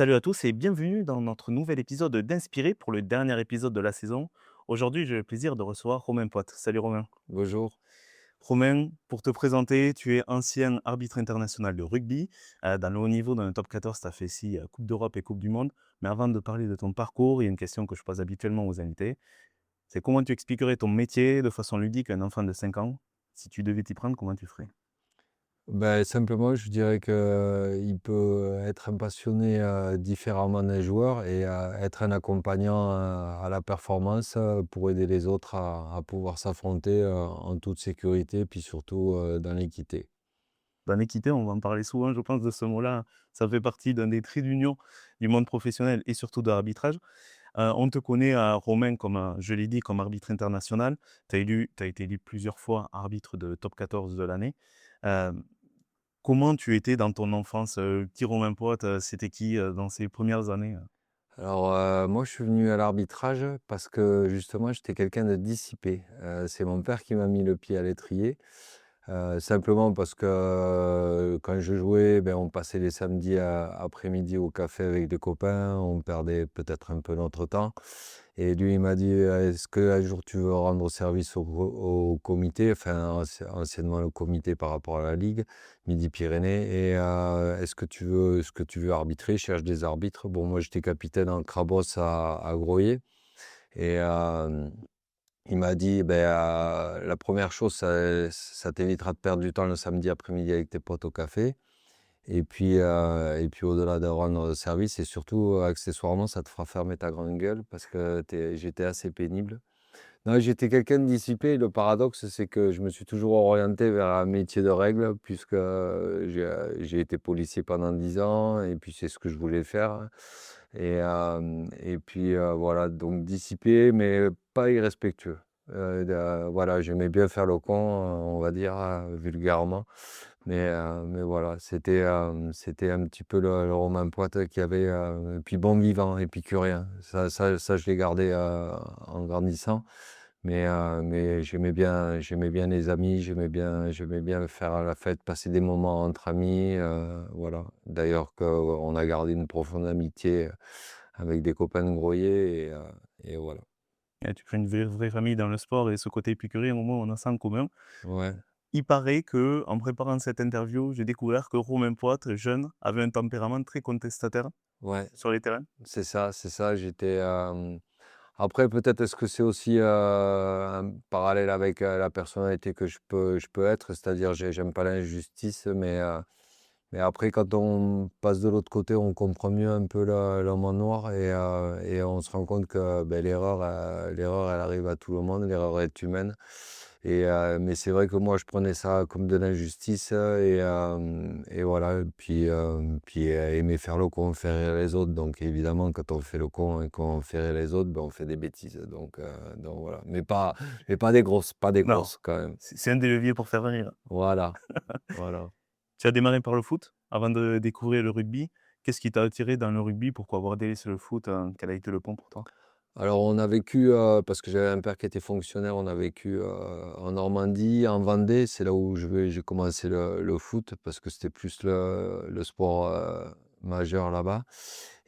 Salut à tous et bienvenue dans notre nouvel épisode d'Inspiré pour le dernier épisode de la saison. Aujourd'hui, j'ai le plaisir de recevoir Romain Poite. Salut Romain. Bonjour. Romain, pour te présenter, tu es ancien arbitre international de rugby. Dans le haut niveau, dans le top 14, tu as fait 6 Coupe d'Europe et Coupe du Monde. Mais avant de parler de ton parcours, il y a une question que je pose habituellement aux invités. C'est comment tu expliquerais ton métier de façon ludique à un enfant de 5 ans? Si tu devais t'y prendre, comment tu ferais? Simplement, je dirais qu'il peut être un passionné différemment d'un joueur et être un accompagnant à la performance pour aider les autres à pouvoir s'affronter en toute sécurité, puis surtout dans l'équité. Dans l'équité, on va en parler souvent, je pense, de ce mot-là. Ça fait partie d'un des traits d'union du monde professionnel et surtout de l'arbitrage. On te connaît, Romain, comme, je l'ai dit, comme arbitre international. Tu as été élu plusieurs fois arbitre de top 14 de l'année. Hem, Comment tu étais dans ton enfance? Petit Romain Poite, c'était qui, dans ses premières années? Alors, moi, je suis venu à l'arbitrage parce que justement, j'étais quelqu'un de dissipé. C'est mon père qui m'a mis le pied à l'étrier. Simplement parce que, quand je jouais, on passait les samedis après-midi au café avec des copains, on perdait peut-être un peu notre temps et lui, il m'a dit: «Est-ce qu'un jour tu veux rendre service au comité?» Enfin, anciennement le comité par rapport à la ligue, Midi-Pyrénées et «Est-ce que tu veux arbitrer? Je cherche des arbitres». Bon, moi, j'étais capitaine en Crabos à Groyer et il m'a dit: La première chose, ça t'évitera de perdre du temps le samedi après-midi avec tes potes au café et puis au-delà de rendre service et surtout, accessoirement, ça te fera fermer ta grande gueule parce que j'étais assez pénible». Non, j'étais quelqu'un de dissipé. Le paradoxe, c'est que je me suis toujours orienté vers un métier de règle puisque, j'ai été policier pendant 10 ans et puis c'est ce que je voulais faire et puis, voilà, donc dissipé mais pas irrespectueux. Voilà, j'aimais bien faire le con, on va dire, vulgairement, mais voilà, c'était un petit peu le Romain Poite qui avait, et puis bon vivant, épicurien. Ça je l'ai gardé, en grandissant. Mais j'aimais bien les amis, j'aimais bien faire la fête, passer des moments entre amis, voilà. D'ailleurs qu'on a gardé une profonde amitié, avec des copains de Groyer et voilà. Tu crées une vraie famille dans le sport et ce côté épicurien, au moins, on a ça en commun. Ouais, Il paraît que, en préparant cette interview, j'ai découvert que Romain Poite, jeune, avait un tempérament très contestataire ouais, sur les terrains. c'est ça, après peut-être est-ce que c'est aussi, un parallèle avec, la personnalité que je peux être, c'est-à-dire j'aime pas l'injustice, mais après quand on passe de l'autre côté, on comprend mieux un peu le monde noir et on se rend compte que, l'erreur elle arrive à tout le monde, l'erreur est humaine mais c'est vrai que moi je prenais ça comme de l'injustice, et voilà, puis aimer faire le con, faire rire les autres, donc évidemment quand on fait le con et qu'on fait rire les autres, on fait des bêtises, donc voilà, mais pas des Non, grosses quand même. c'est un des leviers pour faire rire. Voilà, voilà. Tu as démarré par le foot avant de découvrir le rugby. Qu'est-ce qui t'a attiré dans le rugby? Pourquoi avoir délaissé le foot? Quel a été le pont pour toi? Alors on a vécu, parce que j'avais un père qui était fonctionnaire, on a vécu, en Normandie, en Vendée. C'est là où j'ai commencé le foot parce que c'était plus le sport, majeur là-bas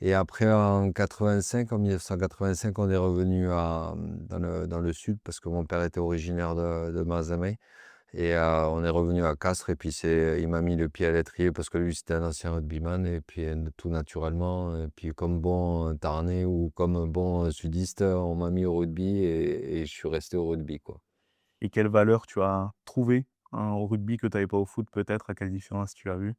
et après en 1985, on est revenu dans le sud parce que mon père était originaire de Mazamet et on est revenu à Castres et puis il m'a mis le pied à l'étrier parce que lui, c'était un ancien rugbyman et puis, tout naturellement et puis comme bon, Tarnais ou comme un bon, sudiste, on m'a mis au rugby et je suis resté au rugby, quoi. Et quelles valeurs tu as trouvées, au rugby que tu avais pas au foot peut-être? À quelle différence tu as vu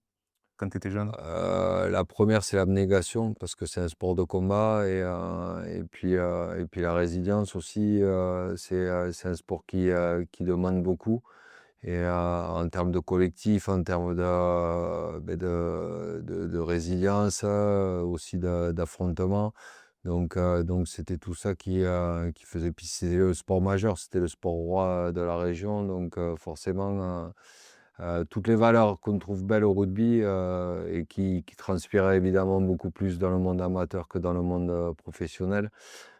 quand tu étais jeune? La première c'est l'abnégation parce que c'est un sport de combat et puis la résilience aussi, c'est un sport qui demande beaucoup. Et en termes de collectif, en termes de résilience, aussi d'affrontement. Donc c'était tout ça qui faisait puis c'est le sport majeur, c'était le sport roi de la région donc forcément, toutes les valeurs qu'on trouve belles au rugby, et qui transpiraient évidemment beaucoup plus dans le monde amateur que dans le monde, professionnel.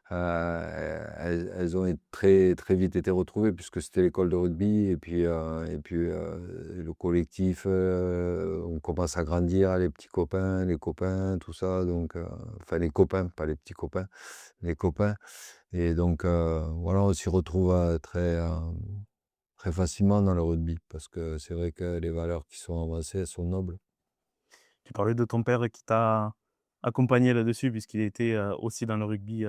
elles ont très, très vite été retrouvées puisque c'était l'école de rugby le collectif, on commence à grandir, les copains, tout ça donc enfin les copains, pas les petits copains, les copains et donc voilà, on s'y retrouve, très facilement dans le rugby parce que c'est vrai que les valeurs qui sont avancées, elles sont nobles. Tu parlais de ton père qui t'a accompagné là-dessus puisqu'il était, aussi dans le rugby,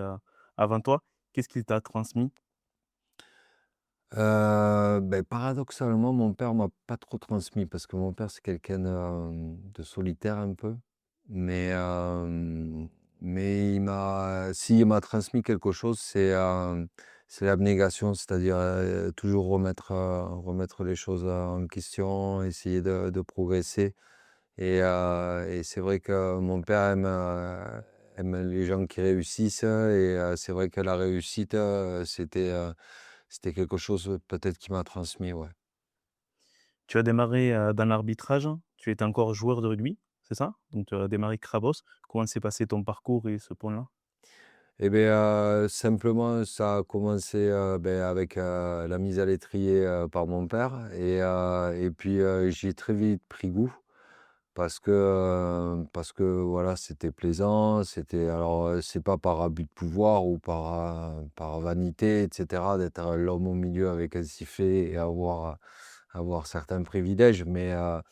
avant toi. Qu'est-ce qu'il t'a transmis? Paradoxalement, mon père m'a pas trop transmis parce que mon père, c'est quelqu'un de solitaire un peu. Mais, mais il m'a transmis quelque chose, c'est l'abnégation, c'est-à-dire, toujours remettre les choses, en question, essayer de progresser et c'est vrai que mon père aime les gens qui réussissent c'est vrai que la réussite, c'était quelque chose, peut-être qui m'a transmis, ouais. Tu as démarré, dans l'arbitrage, tu étais encore joueur de rugby, c'est ça? Donc tu as démarré Crabos. Comment s'est passé ton parcours et ce point-là? Simplement, ça a commencé, avec, la mise à l'étrier, par mon père j'y ai très vite pris goût parce que voilà, c'était plaisant, c'est pas par abus de pouvoir ou par vanité et cetera d'être, l'homme au milieu avec un sifflet et avoir certains privilèges, il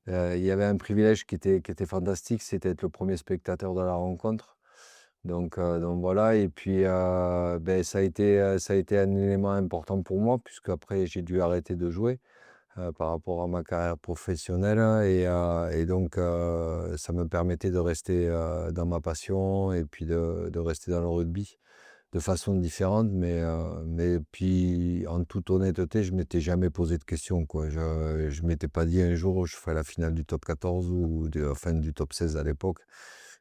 y avait un privilège qui était fantastique, c'était être le premier spectateur de la rencontre. Donc voilà ça a été un élément important pour moi puisque après j'ai dû arrêter de jouer, par rapport à ma carrière professionnelle ça me permettait de rester, dans ma passion et puis de rester dans le rugby de façon différente mais puis en toute honnêteté, je m'étais jamais posé de questions, quoi. Je m'étais pas dit un jour je ferai la finale du top 14 du top 16 à l'époque.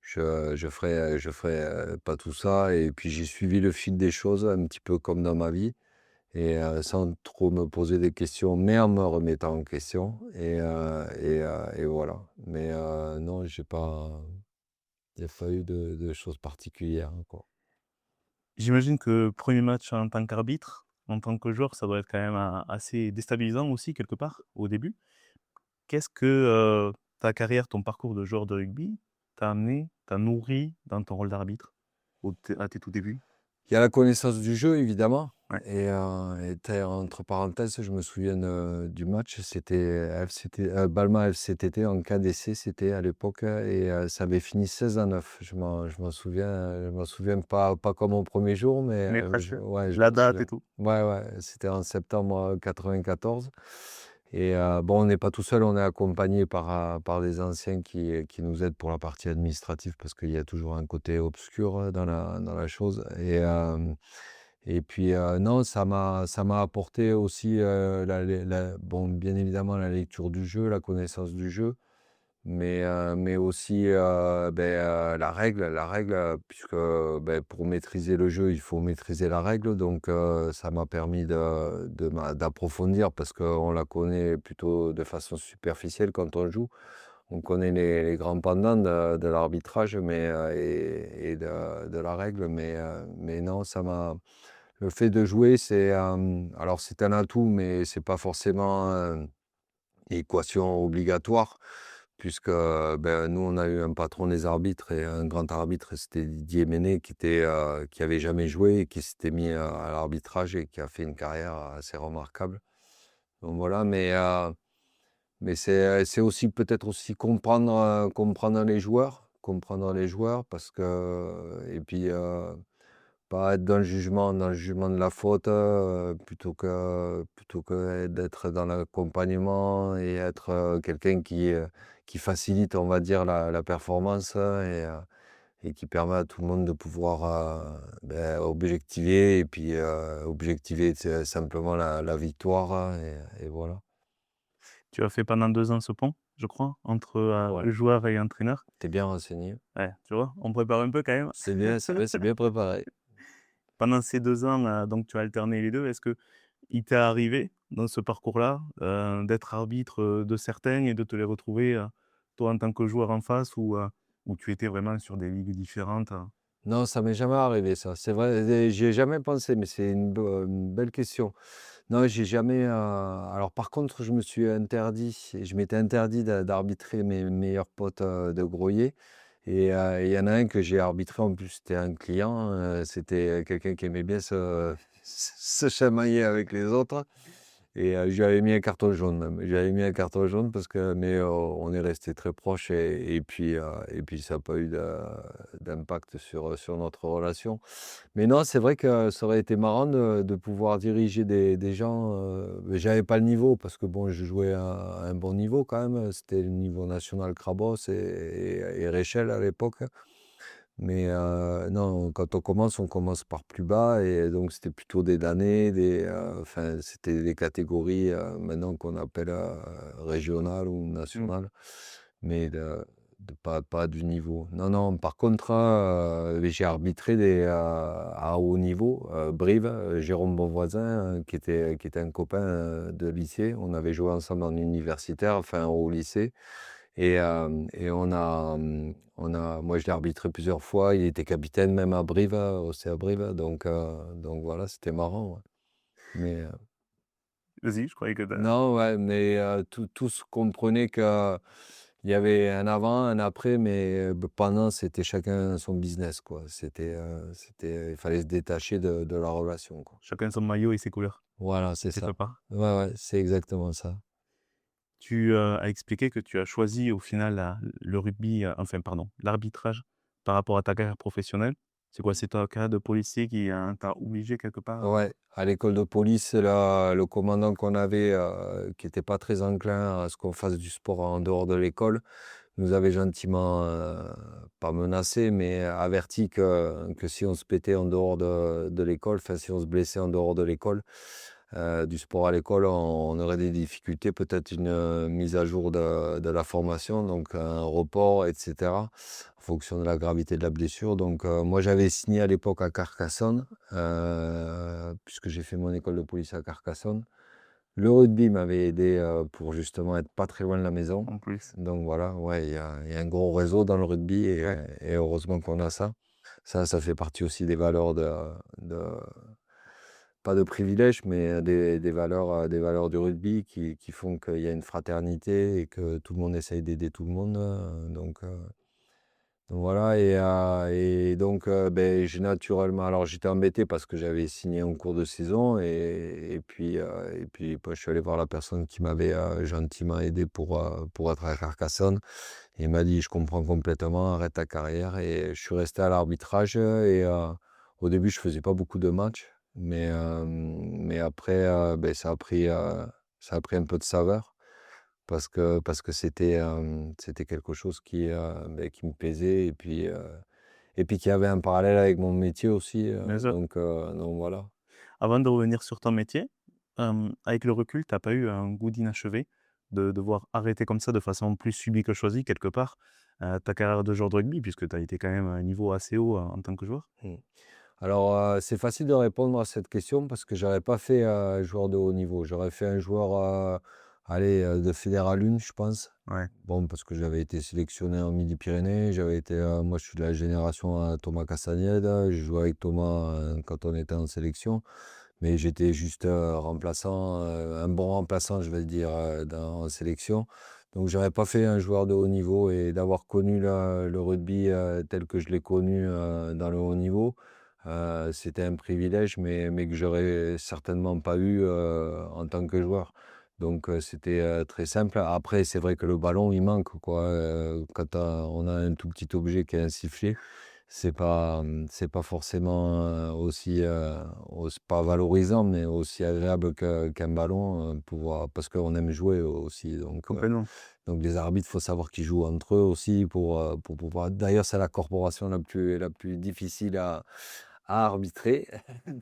Je ferai pas tout ça et puis j'ai suivi le fil des choses un petit peu comme dans ma vie sans trop me poser des questions, mais en me remettant en question et voilà. Non, j'ai pas il y a pas eu de choses particulières, hein, quoi. J'imagine que premier match en tant qu'arbitre, en tant que joueur, ça doit être quand même, assez déstabilisant aussi quelque part, au début. Qu'est-ce que, ta carrière, ton parcours de joueur de rugby t'a amené, t'a nourri dans ton rôle d'arbitre, à tes tout débuts? Il y a la connaissance du jeu évidemment Ouais. entre parenthèses, je me souviens, du match, c'était FCT Balma FCTT en KDC, c'était à l'époque ça avait fini 16-9. Je m'en souviens pas comme au premier jour, mais Mais je presque. ouais, je La m'en date et souviens. tout. Ouais, ouais, c'était en septembre, 94 bon, on n'est pas tout seul, on est accompagné par des anciens qui nous aident pour la partie administrative parce qu'il y a toujours un côté obscur, dans la chose non, ça m'a apporté aussi, bon, bien évidemment, la lecture du jeu, la connaissance du jeu, mais aussi, la règle, puisque, pour maîtriser le jeu, il faut maîtriser la règle, donc ça m'a permis d'approfondir parce qu'on la connaît plutôt de façon superficielle quand on joue. On connaît les grands pendants de l'arbitrage, de la règle, mais non, le fait de jouer, alors c'est un atout, mais c'est pas forcément, équation obligatoire puisque, nous, on a eu un patron des arbitres et un grand arbitre, c'était Didier Méné qui avait jamais joué et qui s'était mis, à l'arbitrage et qui a fait une carrière assez remarquable. Donc voilà, mais c'est aussi peut-être aussi comprendre les joueurs parce que et puis, pas être dans le jugement de la faute, plutôt que d'être dans l'accompagnement et être, quelqu'un qui facilite, on va dire, la performance, et qui permet à tout le monde de pouvoir, objectiver et puis, objectiver simplement la victoire, et voilà. Tu as fait pendant 2 ans ce pont, je crois, entre, Ouais, joueur et entraîneur. tu bien renseigné. Ouais, tu vois? On prépare un peu quand même. C'est bien, c'est bien préparé. Pendant ces 2 ans, donc tu as alterné les 2. Est-ce qu'il t'est arrivé dans ce parcours-là, d'être arbitre, de certains et de te les retrouver, toi en tant que joueur en face ou tu étais vraiment sur des ligues différentes? Non, ça m'est jamais arrivé ça. C'est vrai, j'y ai jamais pensé, mais c'est une belle question. Non, j'ai jamais, alors par contre, je m'étais interdit d'arbitrer mes meilleurs potes, de Groyer et il y en a un que j'ai arbitré, en plus, c'était un client, c'était quelqu'un qui aimait bien se chamailler avec les autres. Et je lui avais mis un carton jaune même. Je lui avais mis un carton jaune parce que mais on est restés très proches et puis ça a pas eu d'impact sur notre relation. Mais non, c'est vrai que ça aurait été marrant de pouvoir diriger des gens, mais j'avais pas le niveau parce que bon, je jouais à un bon niveau quand même, c'était le niveau national Crabos et Réchelle à l'époque. Mais non, quand on commence par plus bas et donc c'était plutôt des damnés, enfin, c'était des catégories, maintenant qu'on appelle, régionales ou Mmh. nationales, mais de pas du niveau. Non, non, par contre, j'ai arbitré à haut niveau, Brive, Jérôme Bonvoisin, qui était un copain, de lycée. On avait joué ensemble en universitaire, enfin au lycée. Et moi je l'ai arbitré plusieurs fois. Il était capitaine même à Brive, au CA Brive, donc voilà, c'était marrant, ouais. Mais Vas-y, je croyais que tu non, ouais, mais tous comprenaient qu'il y avait un avant, un après, mais pendant, c'était chacun son business, quoi. Il fallait se détacher de la relation, quoi. chacun son maillot et ses couleurs, Voilà, c'est quelque ça. part. Ouais, ouais, c'est exactement ça. Tu, as expliqué que tu as choisi au final le rugby, enfin pardon, l'arbitrage par rapport à ta carrière professionnelle. C'est quoi? C'est ta carrière de policier qui, t'a obligé quelque part à Ouais, à l'école de police, le commandant qu'on avait, qui était pas très enclin à ce qu'on fasse du sport en dehors de l'école, nous avait gentiment, pas menacé, mais averti que si on se pétait en dehors de l'école, enfin si on se blessait en dehors de l'école, du sport à l'école, on aurait des difficultés, peut-être une, mise à jour de la formation, donc un report et cetera, en fonction de la gravité de la blessure. Donc moi j'avais signé à l'époque à Carcassonne, puisque j'ai fait mon école de police à Carcassonne. Le rugby m'avait aidé, pour justement être pas très loin de la maison. en plus? Donc voilà, ouais, il y a un gros réseau dans le rugby et heureusement qu'on a ça. Ça fait partie aussi des valeurs de pas de privilèges, mais des valeurs du rugby qui font qu'il y a une fraternité et que tout le monde essaye d'aider tout le monde, donc voilà et donc beh, j'ai naturellement alors j'étais embêté parce que j'avais signé en cours de saison et puis bah, je suis allé voir la personne qui m'avait, gentiment aidé pour être à Carcassonne. Et il m'a dit: «Je comprends complètement, arrête ta carrière» et je suis resté à l'arbitrage, au début, je faisais pas beaucoup de matchs, mais après, beh, ça a pris un peu de saveur parce que c'était quelque chose beh, qui me plaisait et puis qui avait un parallèle avec mon métier aussi, Bien sûr. donc voilà. Avant de revenir sur ton métier, avec le recul, tu as pas eu un goût d'inachevé de devoir arrêter comme ça de façon plus subie que choisie quelque part, ta carrière de joueur de rugby puisque tu as été quand même à un niveau assez haut, en tant que joueur? Mmh. Alors, c'est facile de répondre à cette question parce que j'aurais pas fait, joueur de haut niveau. J'aurais fait un joueur, allez, de Fédéral 1, je pense. Ouais, Bon, parce que j'avais été sélectionné en Midi-Pyrénées, moi je suis de la génération, Thomas Castagneda, j'ai joué avec Thomas, quand on était en sélection, mais j'étais juste, remplaçant, un bon remplaçant, je vais dire, en sélection. Donc j'aurais pas fait un joueur de haut niveau et d'avoir connu le rugby, tel que je l'ai connu, dans le haut niveau, c'était un privilège, mais que j'aurais certainement pas eu, en tant que joueur. Donc c'était, très simple. Après, c'est vrai que le ballon, il manque, quoi, quand on a un tout petit objet qui est un sifflet, c'est pas forcément, pas valorisant, mais aussi agréable qu'un ballon, parce qu'on aime jouer aussi. complètement. Donc les arbitres, il faut savoir qu'ils jouent entre eux aussi pour pouvoir d'ailleurs, c'est la corporation la plus difficile à arbitrer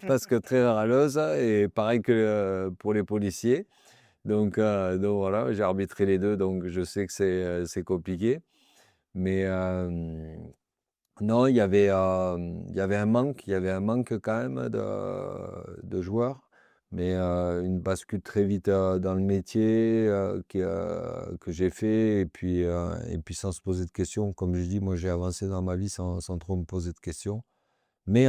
parce que très râleuse et pareil que, pour les policiers. Donc voilà, j'ai arbitré les 2, donc je sais que c'est compliqué. Mais non, il y avait un manque quand même de joueurs, mais une bascule très vite, dans le métier, que j'ai fait et puis sans se poser de questions. Comme je dis, moi j'ai avancé dans ma vie sans trop me poser de questions. Mais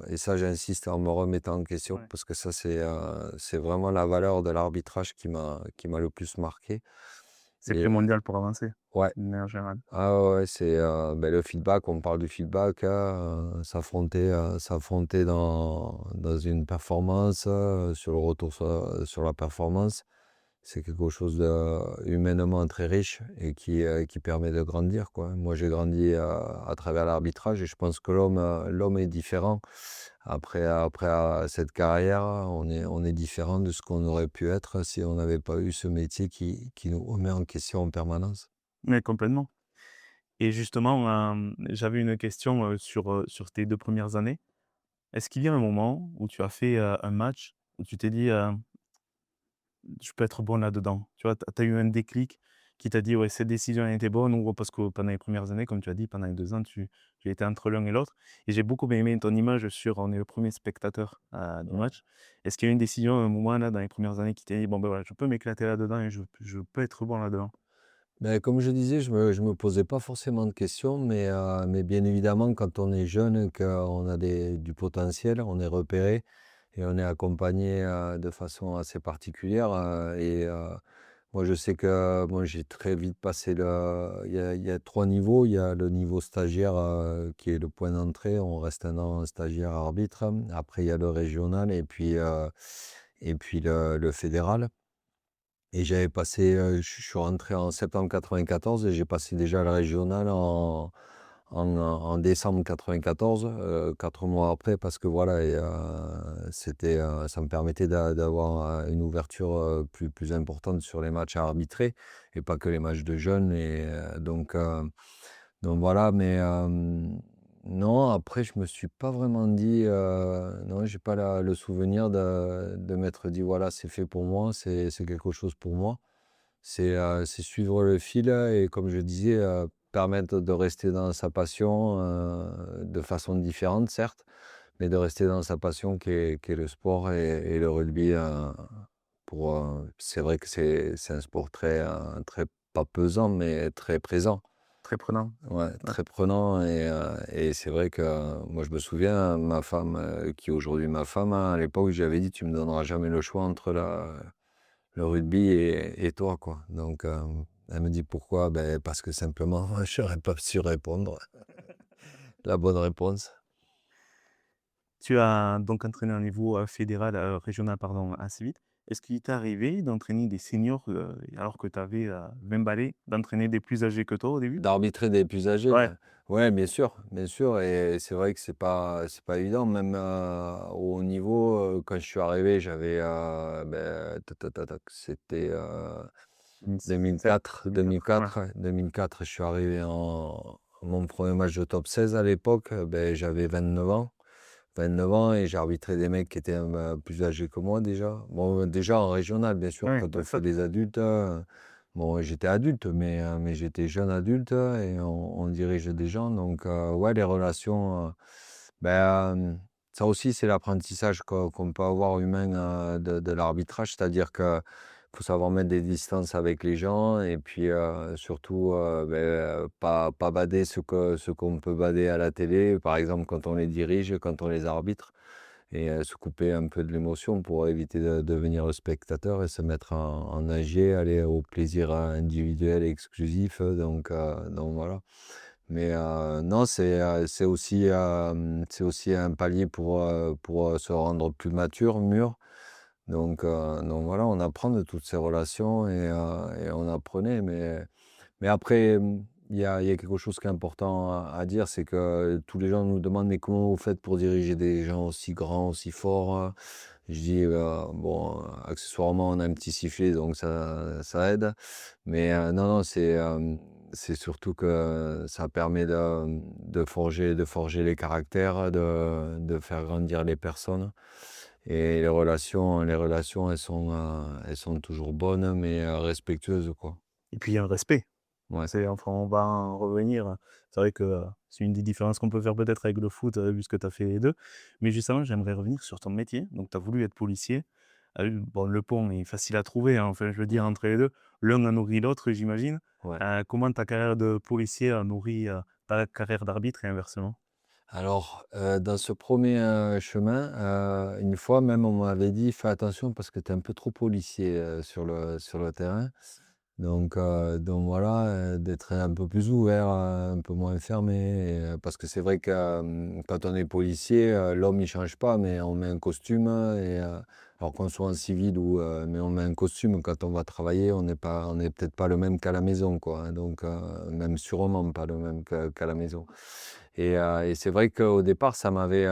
et ça j'insiste, en me remettant en question Ouais. parce que ça c'est vraiment la valeur de l'arbitrage qui m'a le plus marqué C'est et primordial pour avancer, ouais. d'une manière générale. Ah ouais, ouais, c'est, le feedback, on parle du feedback, s'affronter dans une performance, sur le retour sur la performance. C'est quelque chose de humainement très riche et qui permet de grandir, quoi. Moi, j'ai grandi, à travers l'arbitrage et je pense que l'homme est différent. Après, cette carrière, on est différent de ce qu'on aurait pu être si on n'avait pas eu ce métier qui nous remet en question en permanence. Mais complètement. Et justement, j'avais une question, sur tes 2 premières années. Est-ce qu'il y a un moment où tu as fait, un match où tu t'es dit, «Je peux être bon là-dedans»? Tu vois? Tu as eu un déclic qui t'a dit: «Ouais, cette décision a été bonne» ou parce que pendant les premières années, comme tu as dit, pendant les 2 ans, tu étais entre l'un et l'autre et j'ai beaucoup aimé ton image sur on est le premier spectateur, du Ouais. match. Est-ce qu'il y a eu une décision, un moment là, dans les premières années qui t'a dit: «Bon, ben, voilà, je peux m'éclater là-dedans et je peux être bon là-dedans»? Ben comme je disais, je me posais pas forcément de questions, mais bien évidemment, quand on est jeune, qu'on a du potentiel, on est repéré et on est accompagné de façon assez particulière. Moi, je sais que moi, j'ai très vite passé il y a trois niveaux. Il y a le niveau stagiaire qui est le point d'entrée. On reste un an stagiaire arbitre. Après, il y a le régional et puis le fédéral. Et j'avais passé, je suis rentré en septembre 94 et j'ai passé déjà le régional en décembre 94, 4 mois après parce que voilà et ça me permettait d'avoir, une ouverture, plus importante sur les matchs à arbitrer et pas que les matchs de jeunes donc voilà, mais non, après je me suis pas vraiment dit, non, j'ai pas le souvenir de m'être dit: «Voilà, c'est fait pour moi, c'est quelque chose pour moi». C'est suivre le fil et comme je disais, permettre de rester dans sa passion, de façon différente certes, mais de rester dans sa passion qui est le sport et le rugby, c'est vrai que c'est un sport très pas pesant, mais très présent. Très prenant. Ouais, Ouais. très prenant et c'est vrai que moi je me souviens, ma femme, qui est aujourd'hui ma femme, hein, à l'époque, je lui avais dit: «Tu me donneras jamais le choix entre le rugby et toi, quoi». Donc, elle me dit: «Pourquoi?» Ben parce que simplement, je n'aurais pas su répondre la bonne réponse. Tu as donc entraîné au niveau, fédéral, régional pardon, assez vite. Est-ce qu'il t'est arrivé d'entraîner des seniors, alors que tu avais, 20 balais, d'entraîner des plus âgés que toi au début? D'arbitrer des plus âgés? Ouais, Ouais, bien sûr et c'est vrai que c'est pas évident même, au haut niveau, quand je suis arrivé, j'avais, tac tac tac tac, c'était, 2007, 2004 2004, ouais. 2004, ouais, 2004, je suis arrivé en mon premier match de top 16 à l'époque, j'avais 29 ans et j'ai arbitré des mecs qui étaient, plus âgés que moi déjà. Bon, déjà en régional, bien sûr, Ouais, quand bah, on fait ça des adultes, bon, j'étais adulte, mais j'étais jeune adulte et on dirige des gens donc ouais, les relations, ça aussi, c'est l'apprentissage qu'on peut avoir humain, de l'arbitrage. C'est-à-dire que faut savoir mettre des distances avec les gens et puis, surtout, pas bader ce qu'on peut bader à la télé, par exemple quand on les dirige, quand on les arbitre et se couper un peu de l'émotion pour éviter de devenir le spectateur et se mettre en nager, aller au plaisir, individuel et exclusif, donc voilà. Mais non, c'est aussi un palier pour, se rendre plus mature, mûr. Donc voilà, on apprend de toutes ces relations et on apprenait. Mais après, il y a quelque chose qui est important à dire, c'est que tous les gens nous demandent: «Mais comment vous faites pour diriger des gens aussi grands, aussi forts?» Je dis: Bon, accessoirement, on a un petit sifflet, donc ça aide». Mais non, non, c'est surtout que ça permet de forger les caractères, de faire grandir les personnes et les relations, elles sont toujours bonnes, mais respectueuses, quoi. et puis il y a un respect. Ouais. C'est enfin, on va en revenir, c'est vrai que, c'est une des différences qu'on peut faire peut-être avec le foot, vu ce que tu as fait les 2. Mais justement, j'aimerais revenir sur ton métier. Donc tu as voulu être policier. Bon, le pont est facile à trouver, hein, enfin, je veux dire entre les 2. L'un a nourri l'autre, j'imagine. Ouais. Comment ta carrière de policier a nourri, ta carrière d'arbitre et inversement? Alors, dans ce premier chemin, une fois même, on m'avait dit: «Fais attention parce que tu es un peu trop policier, sur le terrain». Donc voilà, d'être un peu plus ouvert, un peu moins fermé parce que c'est vrai que, quand on est policier, l'homme il change pas, mais on met un costume alors qu'on soit en civil ou mais on met un costume quand on va travailler, on n'est peut-être pas le même qu'à la maison, quoi, hein, même sûrement pas le même qu'à la maison et c'est vrai qu'au départ, ça m'avait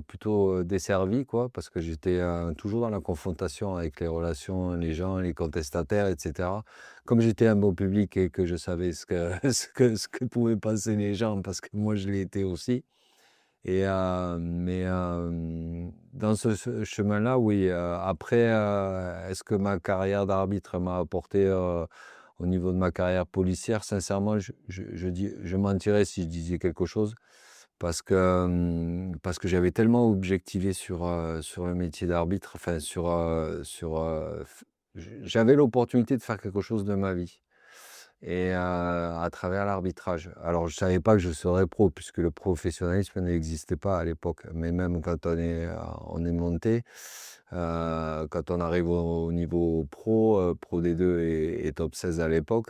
plutôt, desservi, quoi, parce que j'étais, toujours dans la confrontation avec les relations, les gens, les contestataires et cetera. Comme j'étais un bon public et que je savais ce que ce que pouvaient penser les gens parce que moi je l'ai été aussi dans ce chemin-là, oui, après, est-ce que ma carrière d'arbitre m'a apporté, au niveau de ma carrière policière? Sincèrement, je mentirais si je disais quelque chose parce que j'avais tellement objectivé sur le métier d'arbitre, enfin j'avais l'opportunité de faire quelque chose de ma vie à travers l'arbitrage. Alors je savais pas que je serais pro puisque le professionnalisme n'existait pas à l'époque, mais même quand on est monté, quand on arrive au niveau pro, pro D2 et top 16 à l'époque,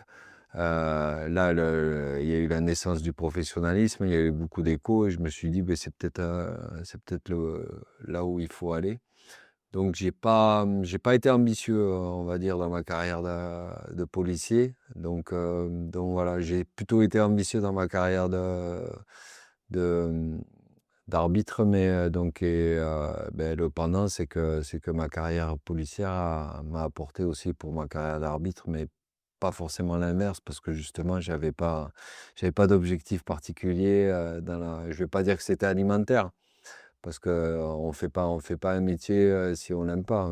là il y a eu la naissance du professionnalisme, il y a eu beaucoup d'échos et je me suis dit: «Beh, c'est peut-être le là où il faut aller». Donc j'ai pas été ambitieux, on va dire dans ma carrière de policier. Donc voilà, j'ai plutôt été ambitieux dans ma carrière de, mmh, d'arbitre, mais le pendant, c'est que ma carrière policière m'a apporté aussi pour ma carrière d'arbitre, mais pas forcément l'inverse parce que justement j'avais pas d'objectif particulier, je vais pas dire que c'était alimentaire. Parce on fait pas un métier, si on n'aime pas,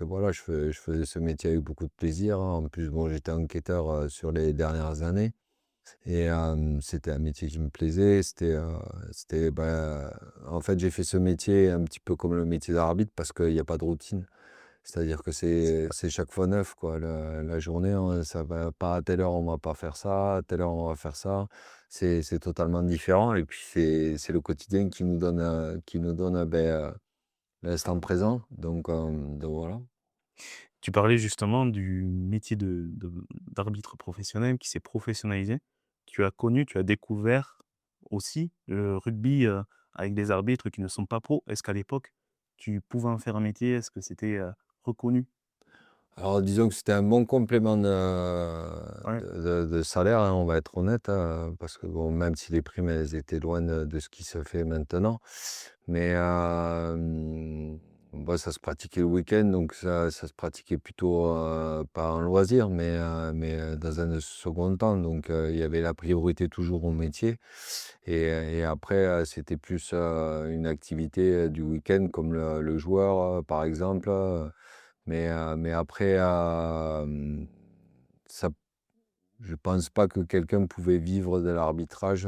voilà, je faisais ce métier avec beaucoup de plaisir, hein. En plus, bon, j'étais enquêteur, sur les dernières années c'était un métier qui me plaisait. En fait, j'ai fait ce métier un petit peu comme le métier d'arbitre parce qu'il y a pas de routine. C'est-à-dire que c'est chaque fois neuf, quoi. La journée, ça va pas à telle heure, on va pas faire ça, à telle heure, on va faire ça. C'est totalement différent et puis c'est le quotidien qui nous donne, l'instant présent. Donc voilà. Tu parlais justement du métier d'arbitre professionnel qui s'est professionnalisé. Tu as connu, tu as découvert aussi le rugby, avec des arbitres qui ne sont pas pros. Est-ce qu'à l'époque, tu pouvais en faire un métier? Est-ce que c'était, reconnu? Alors disons que c'était un bon complément Ouais, de salaire, hein, on va être honnête, parce que bon, même si les primes, elles étaient loin de ce qui se fait maintenant. Mais bah, ça se pratiquait le week-end, donc ça se pratiquait plutôt, pas en loisir, dans un second temps. Il y avait la priorité toujours au métier et après, c'était plus, une activité, du week-end comme le joueur, par exemple, mais après, ça je pense pas que quelqu'un pouvait vivre de l'arbitrage,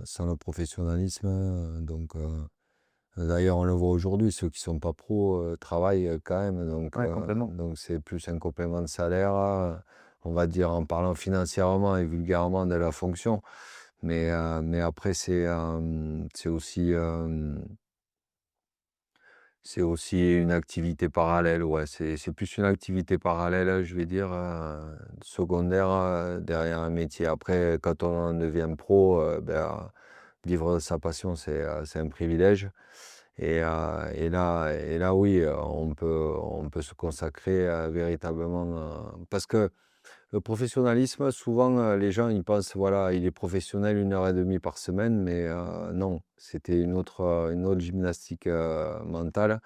sans le professionnalisme, d'ailleurs, on le voit aujourd'hui, ceux qui sont pas pros, travaillent, quand même, ouais, complètement. donc c'est plus un complément de salaire, on va dire en parlant financièrement et vulgairement de la fonction. Mais après c'est aussi, c'est aussi une activité parallèle, ouais, c'est plus une activité parallèle, je vais dire, secondaire, derrière un métier. Après, quand on en devient pro, vivre de sa passion, c'est un privilège et là, oui, on peut se consacrer, véritablement, parce que le professionnalisme, souvent, les gens, ils pensent, voilà, il est professionnel 1 heure et demie par semaine, mais non, c'était une autre gymnastique, mentale.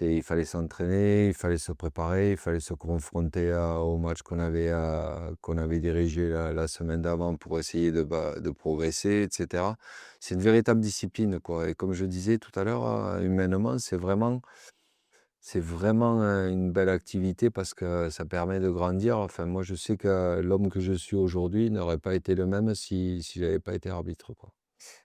Il fallait s'entraîner, il fallait se préparer, il fallait se confronter au match qu'on avait dirigé la semaine d'avant pour essayer de progresser et cetera. C'est une véritable discipline, quoi et comme je disais tout à l'heure, humainement, c'est vraiment, une belle activité parce que ça permet de grandir. Enfin, moi, je sais que l'homme que je suis aujourd'hui n'aurait pas été le même si j'avais pas été arbitre, quoi.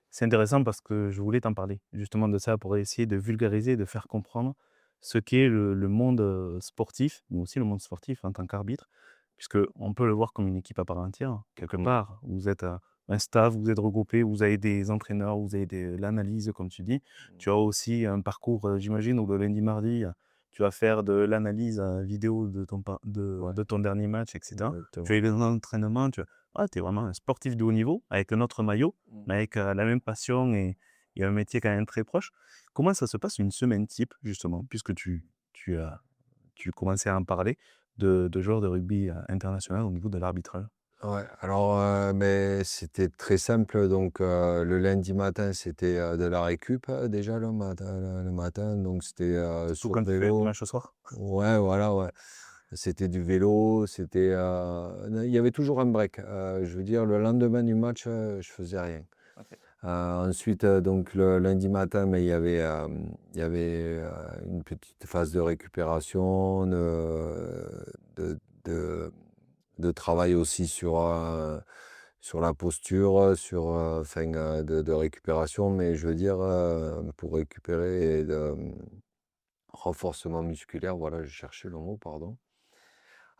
C'est intéressant parce que je voulais t'en parler, justement de ça, pour essayer de vulgariser, de faire comprendre ce qu'est le monde, sportif, mais aussi le monde sportif en tant qu'arbitre, puisque on peut le voir comme une équipe à part entière. Quelque Mmh. part, vous êtes, un staff, vous êtes regroupés, vous avez des entraîneurs, vous avez l'analyse, comme tu dis. Tu as aussi un parcours, j'imagine, où le lundi, mardi, tu vas faire de l'analyse vidéo Ouais, de ton dernier match, etc. Tu exactement. as les entraînements, tu es vraiment un sportif de haut niveau, avec un autre maillot, Mmh. mais avec la même passion et un métier quand même très proche. Comment ça se passe une semaine type, justement, puisque tu commençais à en parler, de joueurs de rugby international au niveau de l'arbitrage? Ouais, alors, mais c'était très simple donc le lundi matin, c'était, de la récup, déjà le matin donc c'était, Surtout sur le quand tu fais le vélo. dimanche soir? Ouais, voilà, ouais. C'était du vélo, c'était, il y avait toujours un break, je veux dire le lendemain du match, je faisais rien. OK. Ensuite, donc le lundi matin, mais il y avait, une petite phase de récupération, de de de travail aussi sur la posture, sur, enfin, de récupération, mais je veux dire, pour récupérer et de, renforcement musculaire, voilà, je cherchais le mot, pardon.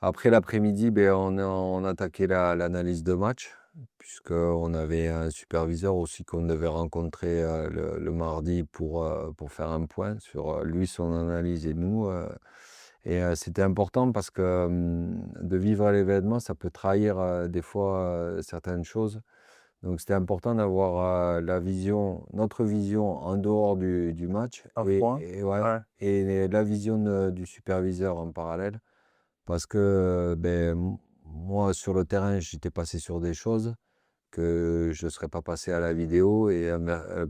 Après l'après-midi, ben on attaquait l'analyse de match, puisqu'on avait un superviseur aussi qu'on devait rencontrer, le mardi pour faire un point sur, lui, son analyse et nous, c'était important parce que, de vivre l'événement, ça peut trahir, des fois, certaines choses. Donc c'était important d'avoir, notre vision en dehors du match À et froid? et ouais Ouais. et la vision du superviseur en parallèle. Parce que, beh, moi sur le terrain, j'étais passé sur des choses que je ne serais pas passé à la vidéo et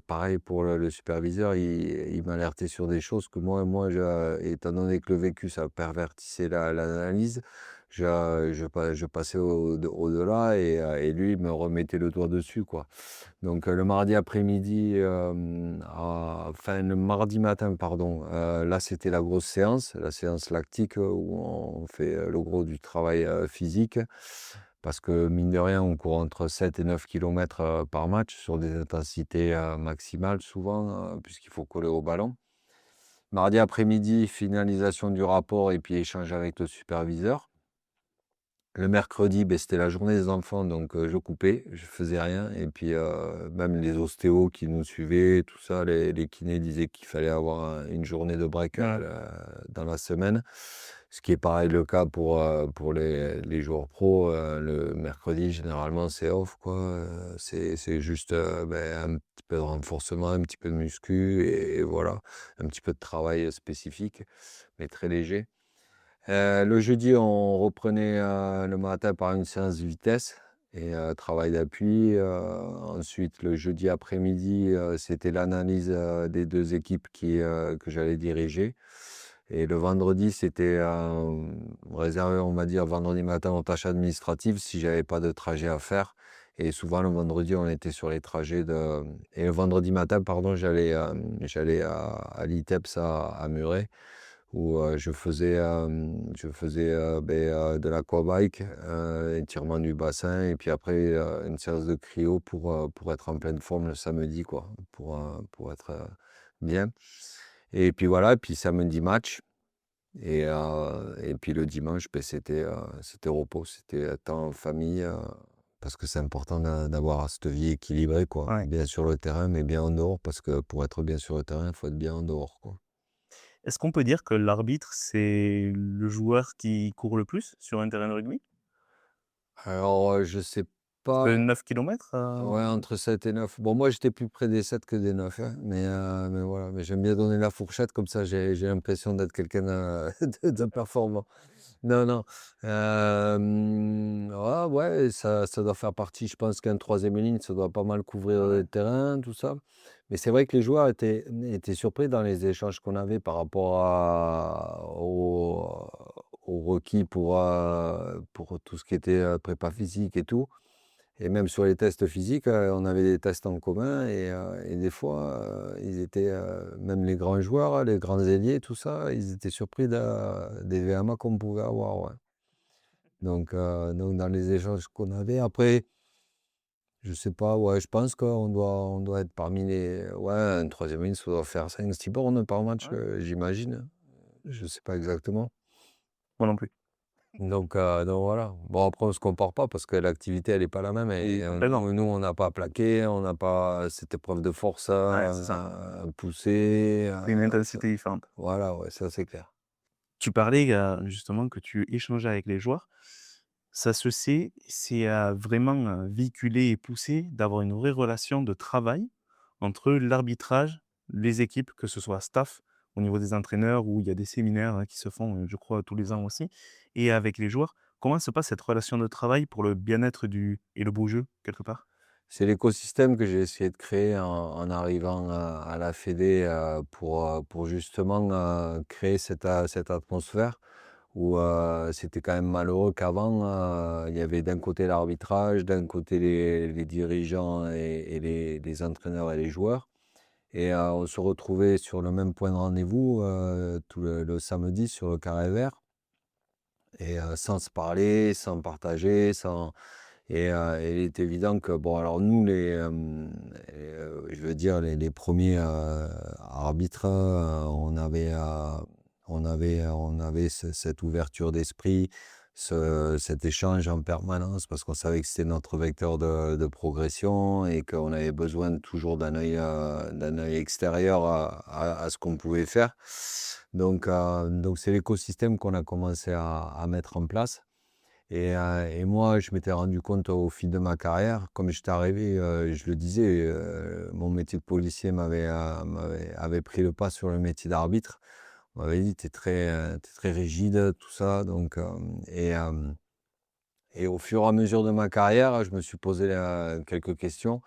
pareil pour le superviseur, il m'alertait sur des choses que moi je étant donné que le vécu, ça pervertissait l'analyse, je passais au-delà et lui, il me remettait le doigt dessus, quoi. Donc, le mardi après-midi, enfin le mardi matin, pardon, là, c'était la grosse séance, la séance lactique, où on fait, le gros du travail, physique. Parce que mine de rien, on court entre 7 et 9 kilomètres, par match sur des intensités, maximales souvent, puisqu'il faut coller au ballon. Mardi après-midi, finalisation du rapport et puis échange avec le superviseur. Le mercredi, beh, c'était la journée des enfants, donc je coupais, je faisais rien et puis, même les ostéos qui nous suivaient, tout ça, les kinés disaient qu'il fallait avoir une journée de break, Ouais. dans la semaine. Ce qui est pareil le cas pour les joueurs pro, le mercredi généralement c'est off quoi, c'est juste, beh, un petit peu de renforcement, un petit peu de muscu et voilà, un petit peu de travail, spécifique, mais très léger. Le jeudi, on reprenait, le matin par une séance de vitesse et travail d'appui. Ensuite, le jeudi après-midi, c'était l'analyse, des 2 équipes que j'allais diriger et le vendredi, c'était, réservé, on va dire, vendredi matin aux tâches administratives si j'avais pas de trajet à faire et souvent le vendredi, on était sur les trajets et le vendredi matin, pardon, j'allais à l'ITEPS à Muret où, je faisais, de l'aquabike, étirement du bassin et puis après, une séance de cryo pour être en pleine forme le samedi quoi, pour être, bien et puis voilà, puis samedi match et puis le dimanche, beh, c'était repos, c'était, temps en famille, parce que c'est important d'avoir cette vie équilibrée quoi. Ouais. Bien sur le terrain, mais bien en dehors parce que pour être bien sur le terrain, il faut être bien en dehors quoi. Est-ce qu'on peut dire que l'arbitre, c'est le joueur qui court le plus sur un terrain de rugby? Alors, je sais Parce que pas. 9 kilomètres, Ouais, entre 7 et 9. Bon, moi, j'étais plus près des 7 que des 9, hein, mais voilà, mais j'aime bien donner la fourchette, comme ça, j'ai l'impression d'être quelqu'un, de performant. Non, non, ah ouais, ça doit faire partie, je pense qu'un troisième ligne, ça doit pas mal couvrir ouais. le terrain, tout ça. Mais c'est vrai que les joueurs étaient surpris dans les échanges qu'on avait par rapport aux requis pour tout ce qui était, prépa physique et tout. Et même sur les tests physiques, on avait des tests en commun et des fois, ils étaient, même les grands joueurs, les grands ailiers, tout ça, ils étaient surpris des VMA qu'on pouvait avoir, ouais. Donc dans les échanges qu'on avait après, je sais pas, ouais, je pense qu'on doit être parmi les ouais, un troisième ligne, ça doit faire 5 6 bornes par match, Ouais. j'imagine. Je sais pas exactement. Moi non plus. Donc voilà. Bon après on ne se compare pas parce que l'activité elle est pas la même Oui, et complètement. nous on n'a pas plaqué, on n'a pas cette épreuve de force Ouais, c'est ça. à pousser, C'est une ça intensité différente. voilà, ouais, ça c'est clair. Tu parlais, justement que tu échangeais avec les joueurs. Ça se sait, c'est, vraiment, véhiculé et poussé d'avoir une vraie relation de travail entre l'arbitrage, les équipes, que ce soit staff, au niveau des entraîneurs où il y a des séminaires, qui se font, je crois tous les ans aussi et avec les joueurs. Comment se passe cette relation de travail pour le bien-être du et le beau jeu, quelque part? C'est l'écosystème que j'ai essayé de créer en arrivant à la fédé, pour justement, créer cette atmosphère où, c'était quand même malheureux qu'avant, il y avait d'un côté l'arbitrage, d'un côté les dirigeants et les entraîneurs et les joueurs et on se retrouvait sur le même point de rendez-vous, tout le samedi sur le carré vert et sans se parler, sans partager, sans et il est évident que bon alors nous je veux dire les 1ers, arbitres, on avait cette ouverture d'esprit, cet échange en permanence parce qu'on savait que c'était notre vecteur de progression et qu'on avait besoin toujours d'un œil extérieur à ce qu'on pouvait faire. Donc c'est l'écosystème qu'on a commencé à mettre en place. Et moi, je m'étais rendu compte au fil de ma carrière, comme j'étais arrivé, je le disais, mon métier de policier avait pris le pas sur le métier d'arbitre. On m'avait dit: «Tu très rigide, tout ça», et au fur et à mesure de ma carrière, je me suis posé, quelques questions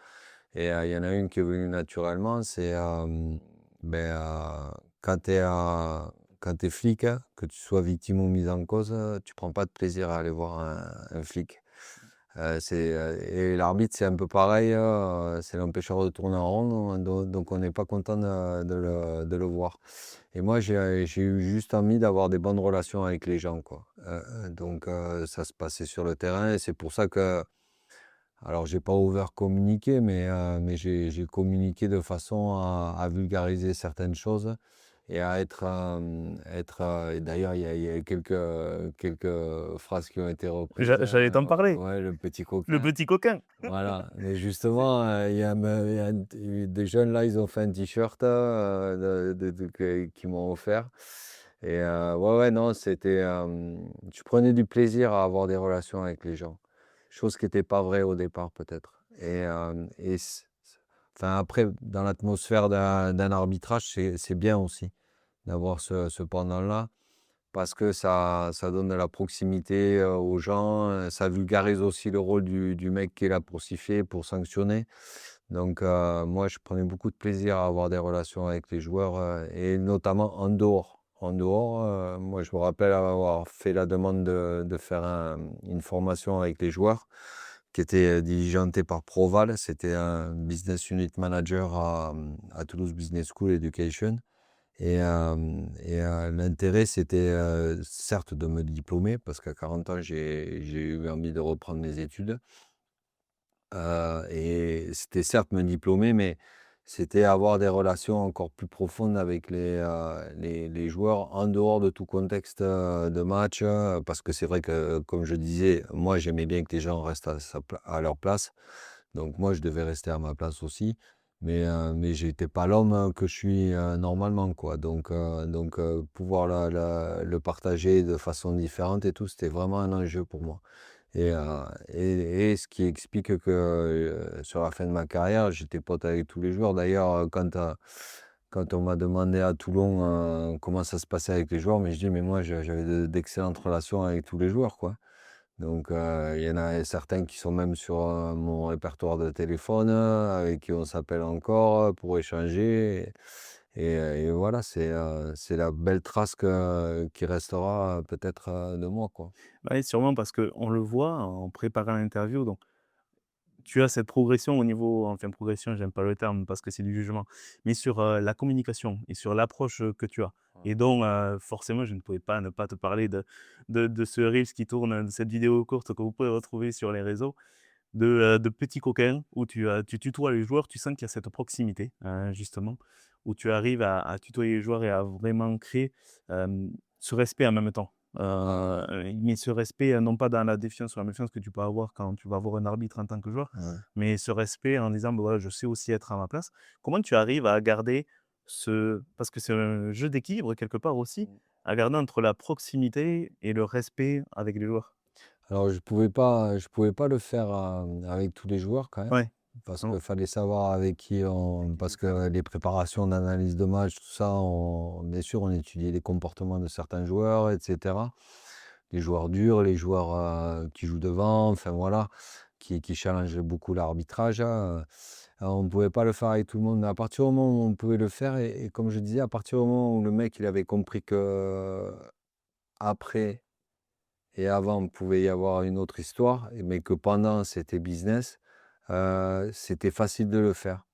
et il y en a une qui est venue naturellement, c'est, beh, quand tu es, quand tu flic, que tu sois victime ou mis en cause, tu prends pas de plaisir à aller voir un flic. Et l'arbitre, c'est un peu pareil, c'est l'empêcheur de tourner en rond, donc on n'est pas content de le voir. Et moi, j'ai eu juste envie d'avoir des bonnes relations avec les gens, quoi. Donc ça se passait sur le terrain et c'est pour ça que alors j'ai pas over communiqué, mais j'ai communiqué de façon à vulgariser certaines choses et à et d'ailleurs il y a eu quelques phrases qui ont été reprises, J'allais t'en parler, ouais, le petit le coquin. petit coquin. Voilà, mais justement, il y a des jeunes là, ils ont fait un t-shirt, qu'ils m'ont offert et ouais, ouais, non, je prenais du plaisir à avoir des relations avec les gens. Chose qui était pas vraie au départ peut-être et enfin après dans l'atmosphère d'un arbitrage, c'est bien aussi d'avoir ce pendant-là parce que ça donne de la proximité, aux gens, ça vulgarise aussi le rôle du mec qui est là pour siffler, pour sanctionner. Donc moi, je prenais beaucoup de plaisir à avoir des relations avec les joueurs, et notamment en dehors. En dehors, moi, je me rappelle avoir fait la demande de faire une formation avec les joueurs qui était, diligentée par Proval. C'était un business unit manager à Toulouse Business School Education. L'intérêt, c'était, certes de me diplômer parce qu'à 40 ans, j'ai eu envie de reprendre mes études, et c'était certes me diplômer, mais c'était avoir des relations encore plus profondes avec les joueurs en dehors de tout contexte, de match, parce que c'est vrai que, comme je disais, moi, j'aimais bien que les gens restent à leur place. Donc moi, je devais rester à ma place aussi, mais j'étais pas l'homme, que je suis, normalement, quoi. Donc pouvoir le partager de façon différente et tout, c'était vraiment un enjeu pour moi. Et ce qui explique que, sur la fin de ma carrière, j'étais pote avec tous les joueurs. D'ailleurs, quand on m'a demandé à Toulon, comment ça se passait avec les joueurs, mais je dis: «Mais moi, j'avais d'excellentes relations avec tous les joueurs, quoi». Donc il y en a certains qui sont même sur, mon répertoire de téléphone, avec qui on s'appelle encore, pour échanger et voilà, c'est la belle trace qui restera, peut-être, de moi, quoi. Ouais, sûrement parce qu'on le voit en préparant l'interview, donc tu as cette progression au niveau enfin progression, j'aime pas le terme parce que c'est du jugement, mais sur, la communication et sur l'approche, que tu as Ouais. et donc forcément, je ne pouvais pas ne pas te parler de ce reels qui tourne, de cette vidéo courte que vous pouvez retrouver sur les réseaux de petits coquins où tu tutoies les joueurs, tu sens qu'il y a cette proximité, justement, où tu arrives à tutoyer les joueurs et à vraiment créer, ce respect en même temps. mais ce respect, non pas dans la défiance ou la méfiance que tu peux avoir quand tu vas voir un arbitre en tant que joueur, Ouais. mais ce respect en disant: «Bah, voilà, je sais aussi être à ma place». Comment tu arrives à garder parce que c'est un jeu d'équilibre quelque part aussi, à garder entre la proximité et le respect avec les joueurs? Alors je pouvais pas le faire, avec tous les joueurs quand même, Ouais. parce Mmh. qu'il fallait savoir avec qui on parce que les préparations d'analyse de match, tout ça, on bien sûr, on étudiait les comportements de certains joueurs et cetera. Les joueurs durs, les joueurs, qui jouent devant, enfin voilà, qui challengent beaucoup l'arbitrage, hein, on ne pouvait pas le faire avec tout le monde, mais à partir du moment où on pouvait le faire et comme je disais, à partir du moment où le mec, il avait compris qu'après et avant, pouvait y avoir une autre histoire, mais que pendant, c'était business, c'était facile de le faire.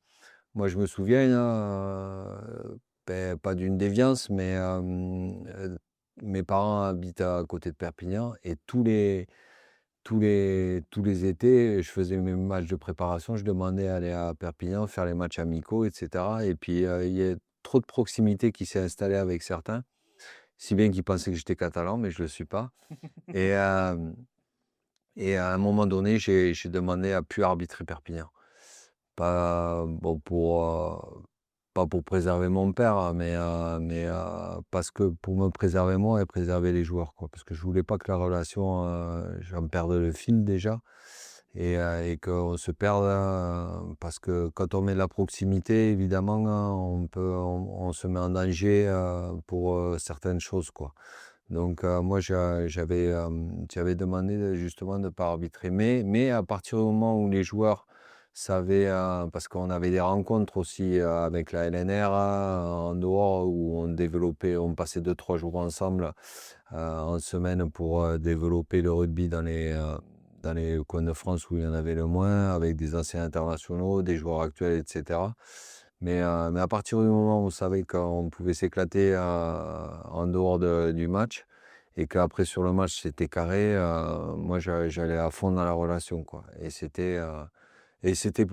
Moi, je me souviens, hein, pas d'une déviance, mais mes parents habitent à côté de Perpignan et tous les étés, je faisais mes matchs de préparation, je demandais à aller à Perpignan faire les matchs amicaux, et cetera. Et puis, il y a trop de proximité qui s'est installée avec certains, si bien qu'ils pensaient que j'étais catalan, mais je ne le suis pas. Et, et à un moment donné, j'ai demandé à plus arbitrer Perpignan. Pas, bon, pas pour préserver mon père, hein, mais parce que pour me préserver moi et préserver les joueurs, quoi. Parce que je voulais pas que la relation, j'en perde le fil déjà et qu'on se perde, parce que quand on met de la proximité, évidemment, hein, on se met en danger, pour, certaines choses, quoi. Donc, moi, j'avais demandé justement de ne pas arbitrer. Mais à partir du moment où les joueurs savaient, parce qu'on avait des rencontres aussi, avec la LNR, en dehors où on passait 2 3 jours ensemble, en semaine pour, développer le rugby dans les coins de France où il y en avait le moins, avec des anciens internationaux, des joueurs actuels, et cetera. Mais à partir du moment où on savait qu'on pouvait s'éclater, en dehors du match et qu'après sur le match c'était carré, moi j'allais à fond dans la relation, quoi. Et c'était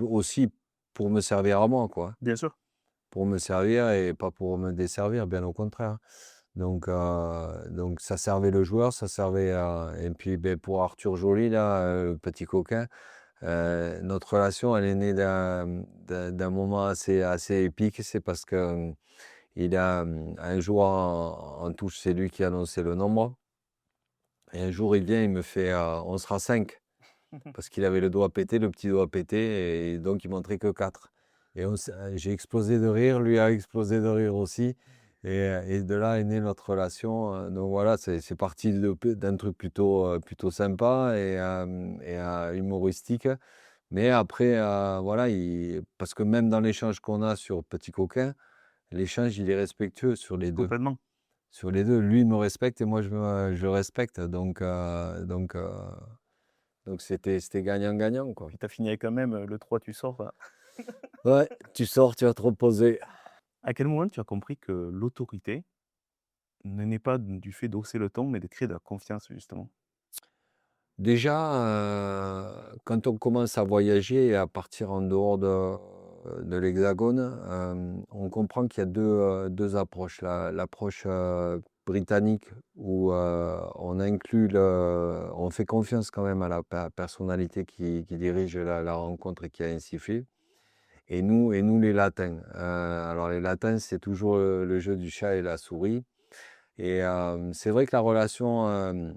aussi pour me servir à moi, quoi. Bien sûr. Pour me servir et pas pour me desservir, bien au contraire. Donc ça servait le joueur, ça servait, et puis, beh, pour Arthur Joly là, le petit coquin, notre relation elle est née d'un moment assez épique. C'est parce que, un jour en touche, c'est lui qui annonçait le nombre et un jour il vient, il me fait: «On sera 5». Parce qu'il avait le doigt pété, le petit doigt pété et donc il montrait que 4. J'ai explosé de rire, lui a explosé de rire aussi et de là est née notre relation, donc voilà, c'est parti d'un truc plutôt sympa et humoristique. Mais après, voilà, parce que même dans l'échange qu'on a sur Petit Coquin, l'échange, il est respectueux sur les 2. Complètement. Sur les 2, lui, il me respecte et moi, je le respecte, donc c'était gagnant-gagnant, quoi. Puis tu as fini avec quand même, le 3 tu sors, voilà. Ouais, tu sors, tu vas te reposer. À quel moment tu as compris que l'autorité ne naît pas du fait d'hausser le ton, mais de créer de la confiance justement? Déjà, quand on commence à voyager et à partir en dehors de l'Hexagone, on comprend qu'il y a 2 approches. L'approche, britannique où, on fait confiance quand même à la personnalité qui dirige la rencontre et qui a insufflé. Et nous les latins. Alors les latins, c'est toujours, le jeu du chat et la souris et c'est vrai que la relation,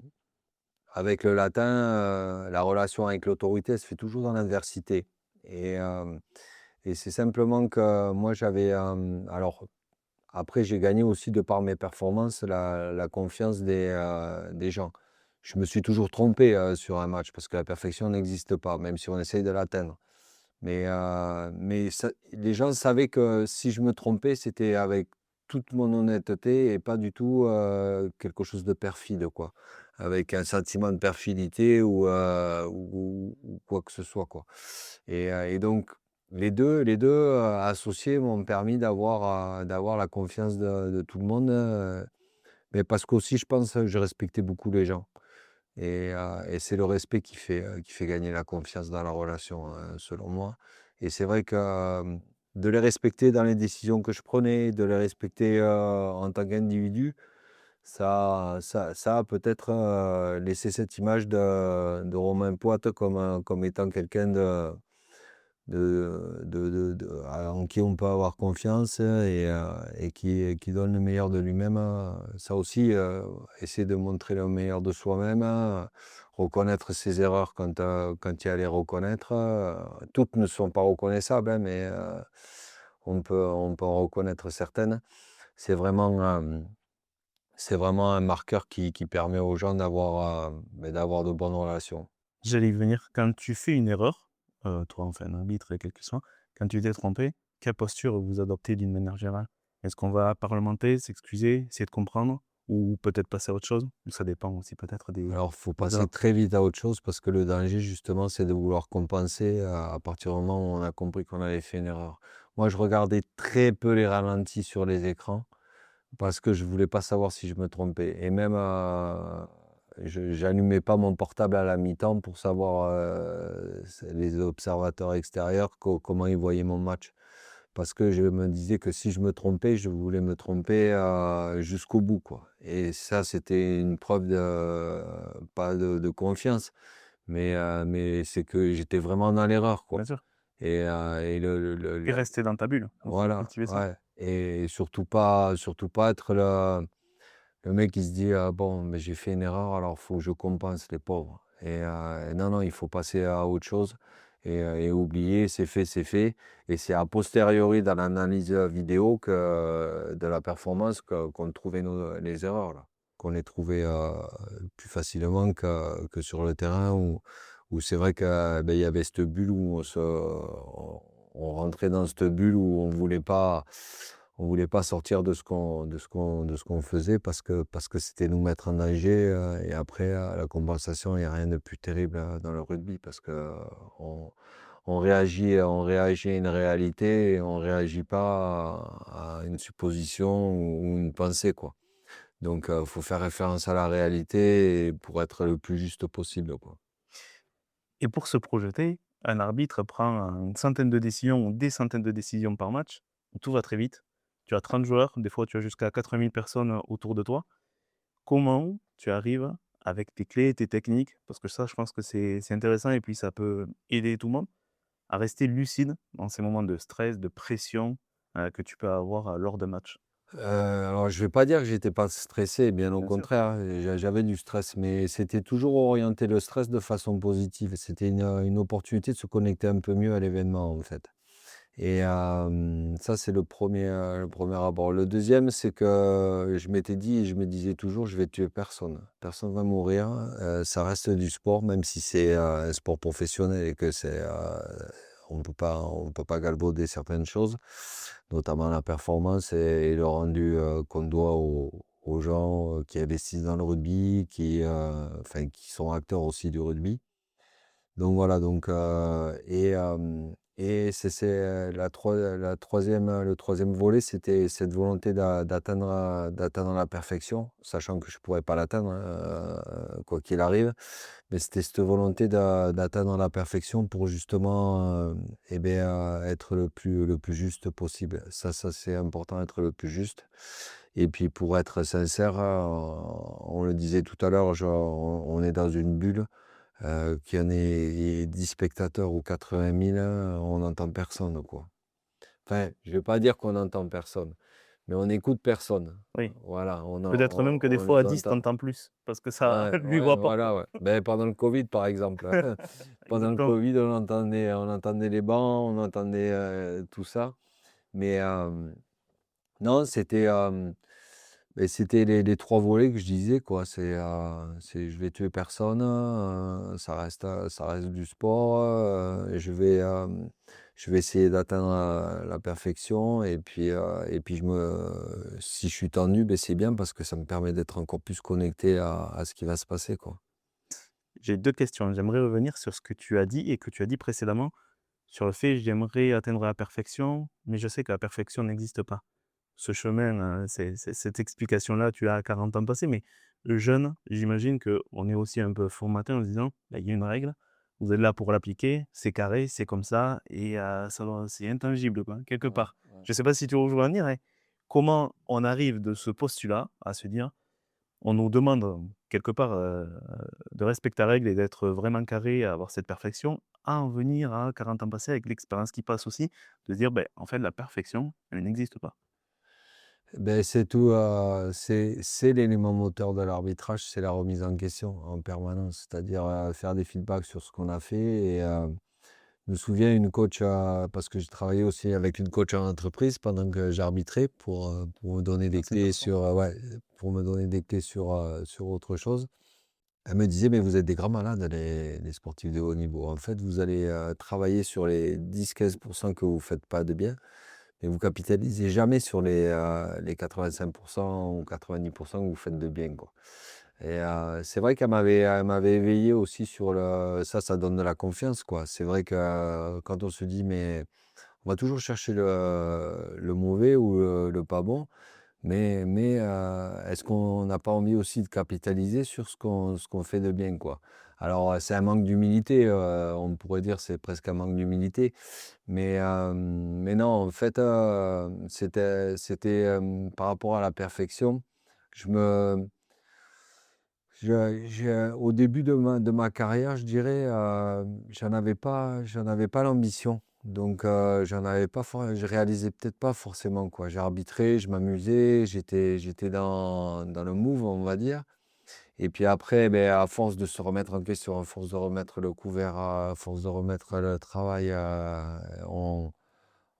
avec le latin, la relation avec l'autorité, elle se fait toujours dans l'adversité et c'est simplement que moi j'avais, alors après j'ai gagné aussi de par mes performances la confiance des gens. Je me suis toujours trompé, sur un match parce que la perfection n'existe pas, même si on essaye de l'atteindre. Mais ça, les gens savaient que si je me trompais, c'était avec toute mon honnêteté et pas du tout, quelque chose de perfide, quoi. Avec un sentiment de perfidité ou quoi que ce soit, quoi. Et donc les deux associés m'ont permis d'avoir la confiance de tout le monde, mais parce qu'aussi je pense, je respectais beaucoup les gens. Et c'est le respect qui fait gagner la confiance dans la relation, selon moi. Et c'est vrai que, de les respecter dans les décisions que je prenais, de les respecter, en tant qu'individu, Ça a peut-être laissé cette image de Romain Poite comme étant quelqu'un en qui on peut avoir confiance et qui donne le meilleur de lui-même. Ça aussi, essayer de montrer le meilleur de soi-même, reconnaître ses erreurs quand il y a à les reconnaître. Toutes ne sont pas reconnaissables, hein, mais on peut en reconnaître certaines. C'est vraiment, c'est vraiment un marqueur qui permet aux gens d'avoir de bonnes relations. J'allais y venir. Quand tu fais une erreur, toi, enfin un arbitre, quel que soit, quand tu t'es trompé, quelle posture vous adoptez d'une manière générale? Est-ce qu'on va parlementer, s'excuser, essayer de comprendre ou peut-être passer à autre chose? Ça dépend aussi peut-être Alors, faut des passer erreurs. très vite à autre chose parce que le danger, justement, c'est de vouloir compenser à partir du moment où on a compris qu'on avait fait une erreur. Moi, je regardais très peu les ralentis sur les écrans parce que je voulais pas savoir si je me trompais. Et même, je j'allumais pas mon portable à la mi-temps pour savoir, les observateurs extérieurs comment ils voyaient mon match. Parce que je me disais que si je me trompais, je voulais me tromper, jusqu'au bout, quoi. Et ça, c'était une preuve pas de confiance, mais c'est que j'étais vraiment dans l'erreur, quoi. Bien sûr. Et le Et la rester dans ta bulle aussi, voilà, cultiver ça. ouais. Et surtout pas être le mec qui se dit: «Ah bon, mais j'ai fait une erreur, alors faut que je compense, les pauvres». Et non, non, il faut passer à autre chose et oublier, c'est fait, c'est fait. Et c'est a posteriori dans l'analyse, vidéo de la performance qu'on trouvait les erreurs là, qu'on les trouvait, plus facilement que sur le terrain où c'est vrai que, beh, il y avait cette bulle où on rentrait dans cette bulle où on voulait pas sortir de ce qu'on faisait parce que c'était nous mettre en danger, et après, la compensation, il y a rien de plus terrible, dans le rugby parce que, on réagit à une réalité et on réagit pas à une supposition ou une pensée, quoi. Donc, faut faire référence à la réalité pour être le plus juste possible, quoi. Et pour se projeter, un arbitre prend une centaine de décisions ou des centaines de décisions par match. Tout va très vite. Tu as 30 joueurs, des fois tu as jusqu'à 80 000 personnes autour de toi. Comment tu arrives avec tes clés, tes techniques, parce que ça, je pense que c'est intéressant et puis ça peut aider tout le monde à rester lucide dans ces moments de stress, de pression, que tu peux avoir, lors de matchs? Alors je vais pas dire que j'étais pas stressé, bien au Bien sûr. contraire, j'avais du stress, mais c'était toujours orienté le stress de façon positive. C'était une opportunité de se connecter un peu mieux à l'événement, en fait. Et ça, c'est le premier abord. Le deuxième, c'est que je m'étais dit et je me disais toujours: «Je vais tuer personne. Personne va mourir, ça reste du sport», même si c'est, un sport professionnel et que on peut pas galvauder certaines choses, notamment la performance et le rendu, qu'on doit aux gens, qui investissent dans le rugby, enfin, qui sont acteurs aussi du rugby. Donc voilà, le troisième volet, c'était cette volonté d'atteindre la perfection, sachant que je ne pourrais pas l'atteindre, quoi qu'il arrive. Mais c'était cette volonté d'atteindre la perfection pour justement, être le plus juste possible. Ça, c'est important, être le plus juste. Et puis pour être sincère, on le disait tout à l'heure, on est dans une bulle. Qu'il y en ait 10 spectateurs ou 80 000, on n'entend personne, quoi. Enfin, je vais pas dire qu'on n'entend personne, mais on n'écoute personne. Oui. Voilà, Peut-être même que des on fois à les 10 tu entend. entends plus parce que ça Ouais, lui ouais, voit pas. voilà, ouais. Ben pendant le covid, par exemple. Pendant le Exactement. covid, on entendait les bancs, on entendait, tout ça. Mais, non, c'était les 3 volets que je disais, quoi. Je vais tuer personne, ça reste du sport, je vais essayer d'atteindre, la perfection et puis si je suis tendu, beh, c'est bien parce que ça me permet d'être encore plus connecté à ce qui va se passer, quoi. J'ai 2 questions. J'aimerais revenir sur ce que tu as dit et que tu as dit précédemment sur le fait: «J'aimerais atteindre la perfection, mais je sais que la perfection n'existe pas». Ce chemin, cette explication-là, tu l'as à 40 ans passés, mais jeune, j'imagine qu'on est aussi un peu formaté en se disant: «Bah, il y a une règle, vous êtes là pour l'appliquer, c'est carré, c'est comme ça et c'est intangible, quoi, quelque Ouais, part». ouais. Je ne sais pas si tu vois où je veux en venir, comment on arrive de ce postulat à se dire: on nous demande, quelque part, de respecter la règle et d'être vraiment carré, à avoir cette perfection, à en venir à 40 ans passés avec l'expérience qui passe aussi, de se dire: ben en fait, la perfection, elle n'existe pas. Beh, c'est tout, c'est l'élément moteur de l'arbitrage, c'est la remise en question en permanence. C'est-à-dire, faire des feedbacks sur ce qu'on a fait et je me souviens une coach, parce que j'ai travaillé aussi avec une coach en entreprise pendant que j'arbitrais pour me donner Ah, des c'est clés intéressant. sur, ouais, pour me donner des clés sur autre chose. Elle me disait: «Mais vous êtes des grands malades les sportifs de haut niveau. En fait, vous allez, travailler sur les 10-15 que vous faites pas de bien, mais vous capitalisez jamais sur les 85 ou 90 que vous faites de bien, quoi». Et c'est vrai qu'elle m'avait éveillé aussi sur le ça donne de la confiance, quoi. C'est vrai que, quand on se dit: «Mais» on va toujours chercher le mauvais ou le pas bon, mais est-ce qu'on n'a pas envie aussi de capitaliser sur ce qu'on fait de bien, quoi? Alors, c'est un manque d'humilité, on pourrait dire c'est presque un manque d'humilité, mais non, en fait, c'était par rapport à la perfection. Je me au début de ma carrière, je dirais, j'en avais pas l'ambition. Donc, je réalisais peut-être pas forcément, quoi. J'ai arbitré, je m'amusais, j'étais dans le move, on va dire. Et puis après, beh, à force de se remettre en question, à force de remettre le couvert, à force de remettre le travail,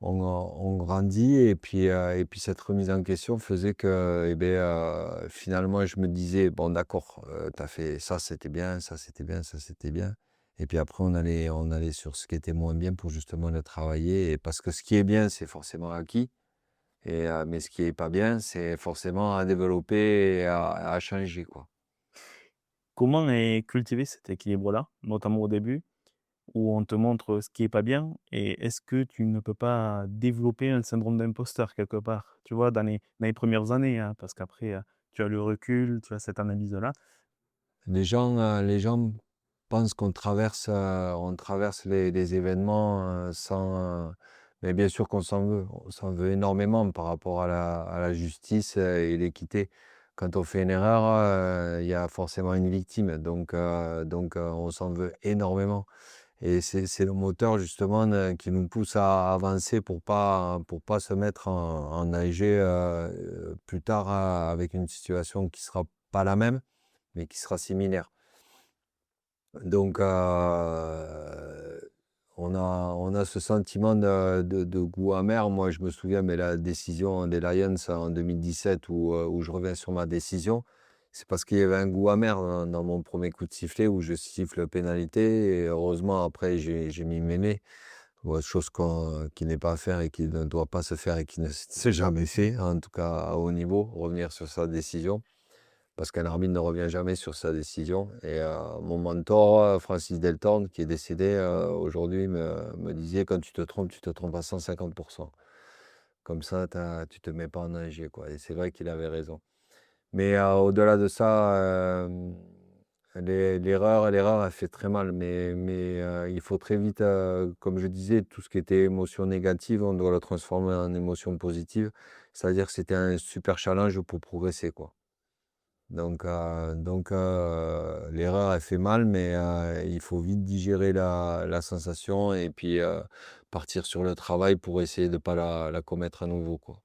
on grandit et puis cette remise en question faisait que, eh beh, finalement je me disais: «Bon d'accord, tu as fait ça, c'était bien, ça c'était bien, ça c'était bien» et puis après on allait sur ce qui était moins bien pour justement le travailler et parce que ce qui est bien, c'est forcément acquis mais ce qui est pas bien, c'est forcément à développer et à changer, quoi. Comment est cultivé cet équilibre-là, notamment au début, où on te montre ce qui est pas bien et est-ce que tu ne peux pas développer un syndrome d'imposteur quelque part? Tu vois, dans les premières années, hein, parce qu'après, tu as le recul, tu as cette analyse-là. Les gens pensent on traverse les événements, mais bien sûr qu'on s'en veut. On s'en veut énormément par rapport à la justice, et l'équité. Quand on fait une erreur, il y a forcément une victime, donc on s'en veut énormément et c'est le moteur justement qui nous pousse à avancer pour pas se mettre en danger, plus tard, avec une situation qui sera pas la même, mais qui sera similaire. Donc, on a ce sentiment de goût amer. Moi, je me souviens, mais la décision des Lions en 2017 où je reviens sur ma décision, c'est parce qu'il y avait un goût amer dans mon premier coup de sifflet où je siffle pénalité et heureusement après j'ai m'y mêlé. Ouais, chose qui n'est pas à faire et qui ne doit pas se faire et qui ne s'est jamais fait, en tout cas à haut niveau, revenir sur sa décision. Parce qu'un arbitre ne revient jamais sur sa décision et mon mentor, Francis Deltorne, qui est décédé, aujourd'hui me disait: «Quand tu te trompes à 150. Comme ça, tu te mets pas en danger, quoi» et c'est vrai qu'il avait raison. Mais au-delà de ça, l'erreur, elle fait très mal, mais il faut très vite, comme je disais, tout ce qui était émotion négative, on doit le transformer en émotion positive. C'est-à-dire que c'était un super challenge pour progresser, quoi. Donc l'erreur, elle fait mal, mais il faut vite digérer la sensation et puis, partir sur le travail pour essayer de ne pas la commettre à nouveau, quoi.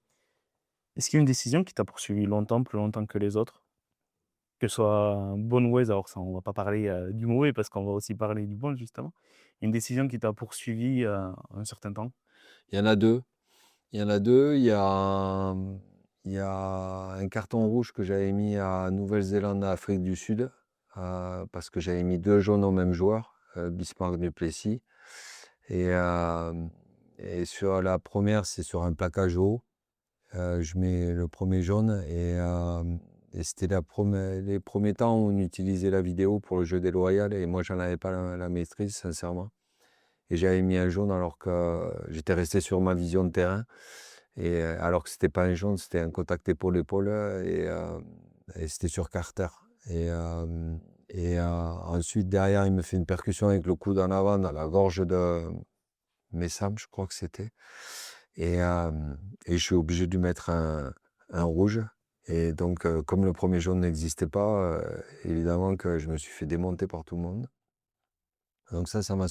Est-ce qu'il y a une décision qui t'a poursuivi longtemps, plus longtemps que les autres? Que ce soit bonne ou mauvaise, alors ça, on va pas parler, du mauvais parce qu'on va aussi parler du bon justement. Une décision qui t'a poursuivi, un certain temps? Il y en a 2. Il y en a 2. Il y a un carton rouge que j'avais mis à Nouvelle-Zélande, à Afrique du Sud, parce que j'avais mis 2 jaunes au même joueur, Bismarck du Plessis et hem et sur la première, c'est sur un plaquage haut. Je mets le premier jaune et c'était les premiers temps où on utilisait la vidéo pour le jeu déloyal et moi j'en avais pas la maîtrise sincèrement et j'avais mis un jaune alors que j'étais resté sur ma vision de terrain et alors que c'était pas un jaune, c'était un contact épaule-épaule, et c'était sur Carter et ensuite derrière il me fait une percussion avec le coude en avant dans la gorge de Messam, je crois que c'était et je suis obligé de lui mettre un rouge Et donc, comme le premier jaune n'existait pas, évidemment que je me suis fait démonter par tout le monde. Donc ça m'a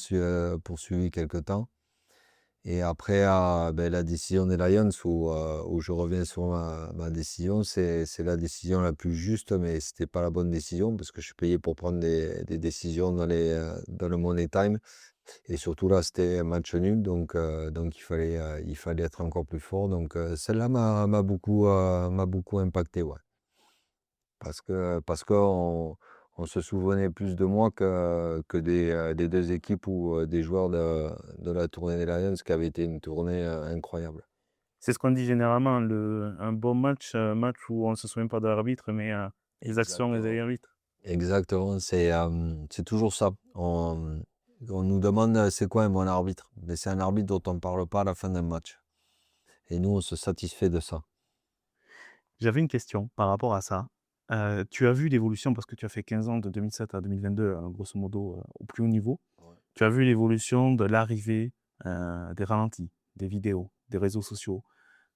poursuivi quelque temps. Et après, la décision des Lions où je reviens sur ma décision, c'est la décision la plus juste, mais c'était pas la bonne décision parce que je suis payé pour prendre des décisions dans le money time. Et surtout là, c'était un match nul, donc il fallait être encore plus fort. Donc celle-là m'a beaucoup impacté, ouais. Parce qu'on on se souvenait plus de moi que des 2 équipes ou des joueurs de la tournée des Lions qui avait été une tournée, incroyable. C'est ce qu'on dit généralement, un bon match, un match où on ne se souvient pas de l'arbitre, mais des actions et des Exactement. arbitres. Exactement, c'est toujours ça. On nous demande, c'est quoi un bon arbitre? Mais c'est un arbitre dont on ne parle pas à la fin d'un match et nous, on se satisfait de ça. J'avais une question par rapport à ça. Tu as vu l'évolution parce que tu as fait 15 ans de 2007 à 2022, grosso modo, au plus haut niveau. Ouais. Tu as vu l'évolution de l'arrivée, des ralentis, des vidéos, des réseaux sociaux,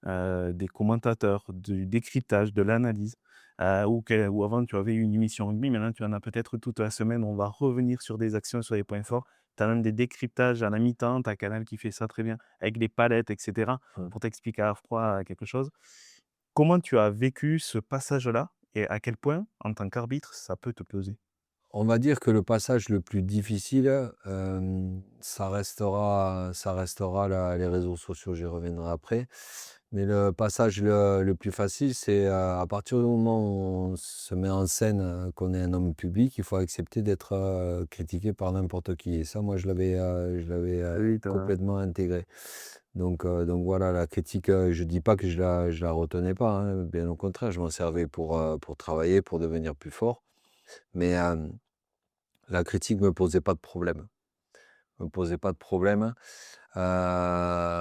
des commentateurs, du décryptage, de l'analyse, où avant tu avais une émission rugby, maintenant tu en as peut-être toute la semaine, on va revenir sur des actions, sur des points forts. Tu as même des décryptages à la mi-temps, tu as Canal qui fait ça très bien, avec des palettes et cetera, Mmh. pour t'expliquer à froid quelque chose. Comment tu as vécu ce passage-là et à quel point, en tant qu'arbitre, ça peut te peser? On va dire que le passage le plus difficile, ça restera la les réseaux sociaux, j'y reviendrai après. Mais le passage le plus facile, c'est, à partir du moment où on se met en scène, qu'on est un homme public, il faut accepter d'être, critiqué par n'importe qui et ça, moi, je l'avais Oui, complètement intégré. Donc voilà, la critique, je dis pas que je la retenais pas, hein, bien au contraire, je m'en servais pour travailler, pour devenir plus fort. Mais, la critique me posait pas de problème. Me posait pas de problème. Par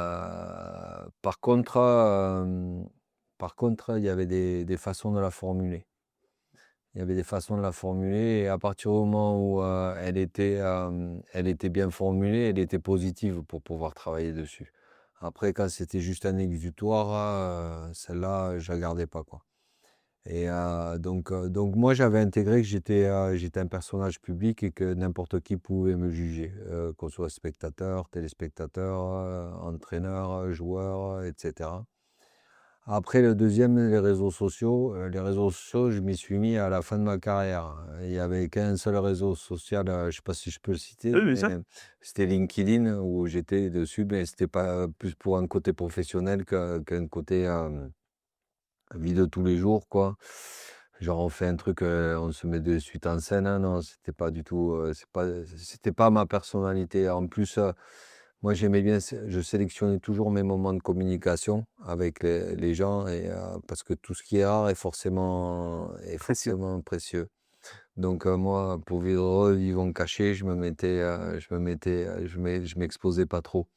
contre, il y avait des façons de la formuler. Il y avait des façons de la formuler et à partir du moment où, elle était bien formulée, elle était positive pour pouvoir travailler dessus. Après quand c'était juste un exutoire, celle-là, je la gardais pas, quoi. Et donc moi, j'avais intégré que j'étais un personnage public et que n'importe qui pouvait me juger, qu'on soit spectateur, téléspectateur, entraîneur, joueur, et cetera. Après le deuxième, les réseaux sociaux, je m'y suis mis à la fin de ma carrière. Il y avait qu'un seul réseau social, je ne sais pas si je peux le citer, oui, bien mais sûr. c'était LinkedIn où j'étais dessus, mais c'était pas plus pour un côté professionnel qu'un côté, vie de tous les jours, quoi. Genre, on fait un truc, on se met de suite en scène, hein, non, c'était pas du tout, c'était pas ma personnalité. En plus, moi, j'aimais bien je sélectionnais toujours mes moments de communication avec les gens et parce que tout ce qui est rare est Précieux. forcément précieux. Donc, moi, pour revivre en cachet, je m'exposais pas trop.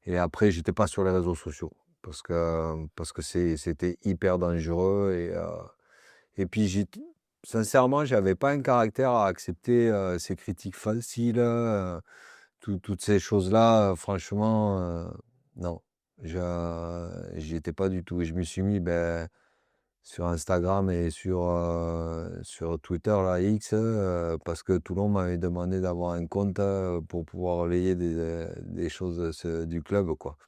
Et après, j'étais pas sur les réseaux sociaux parce que c'était hyper dangereux et puis sincèrement, j'avais pas un caractère à accepter, ces critiques faciles, toutes ces choses-là, franchement, non. Je J'y étais pas du tout et je me suis mis, sur Instagram et sur Twitter, là, X, parce que Toulon m'avait demandé d'avoir un compte, pour pouvoir relayer des choses, du club, quoi.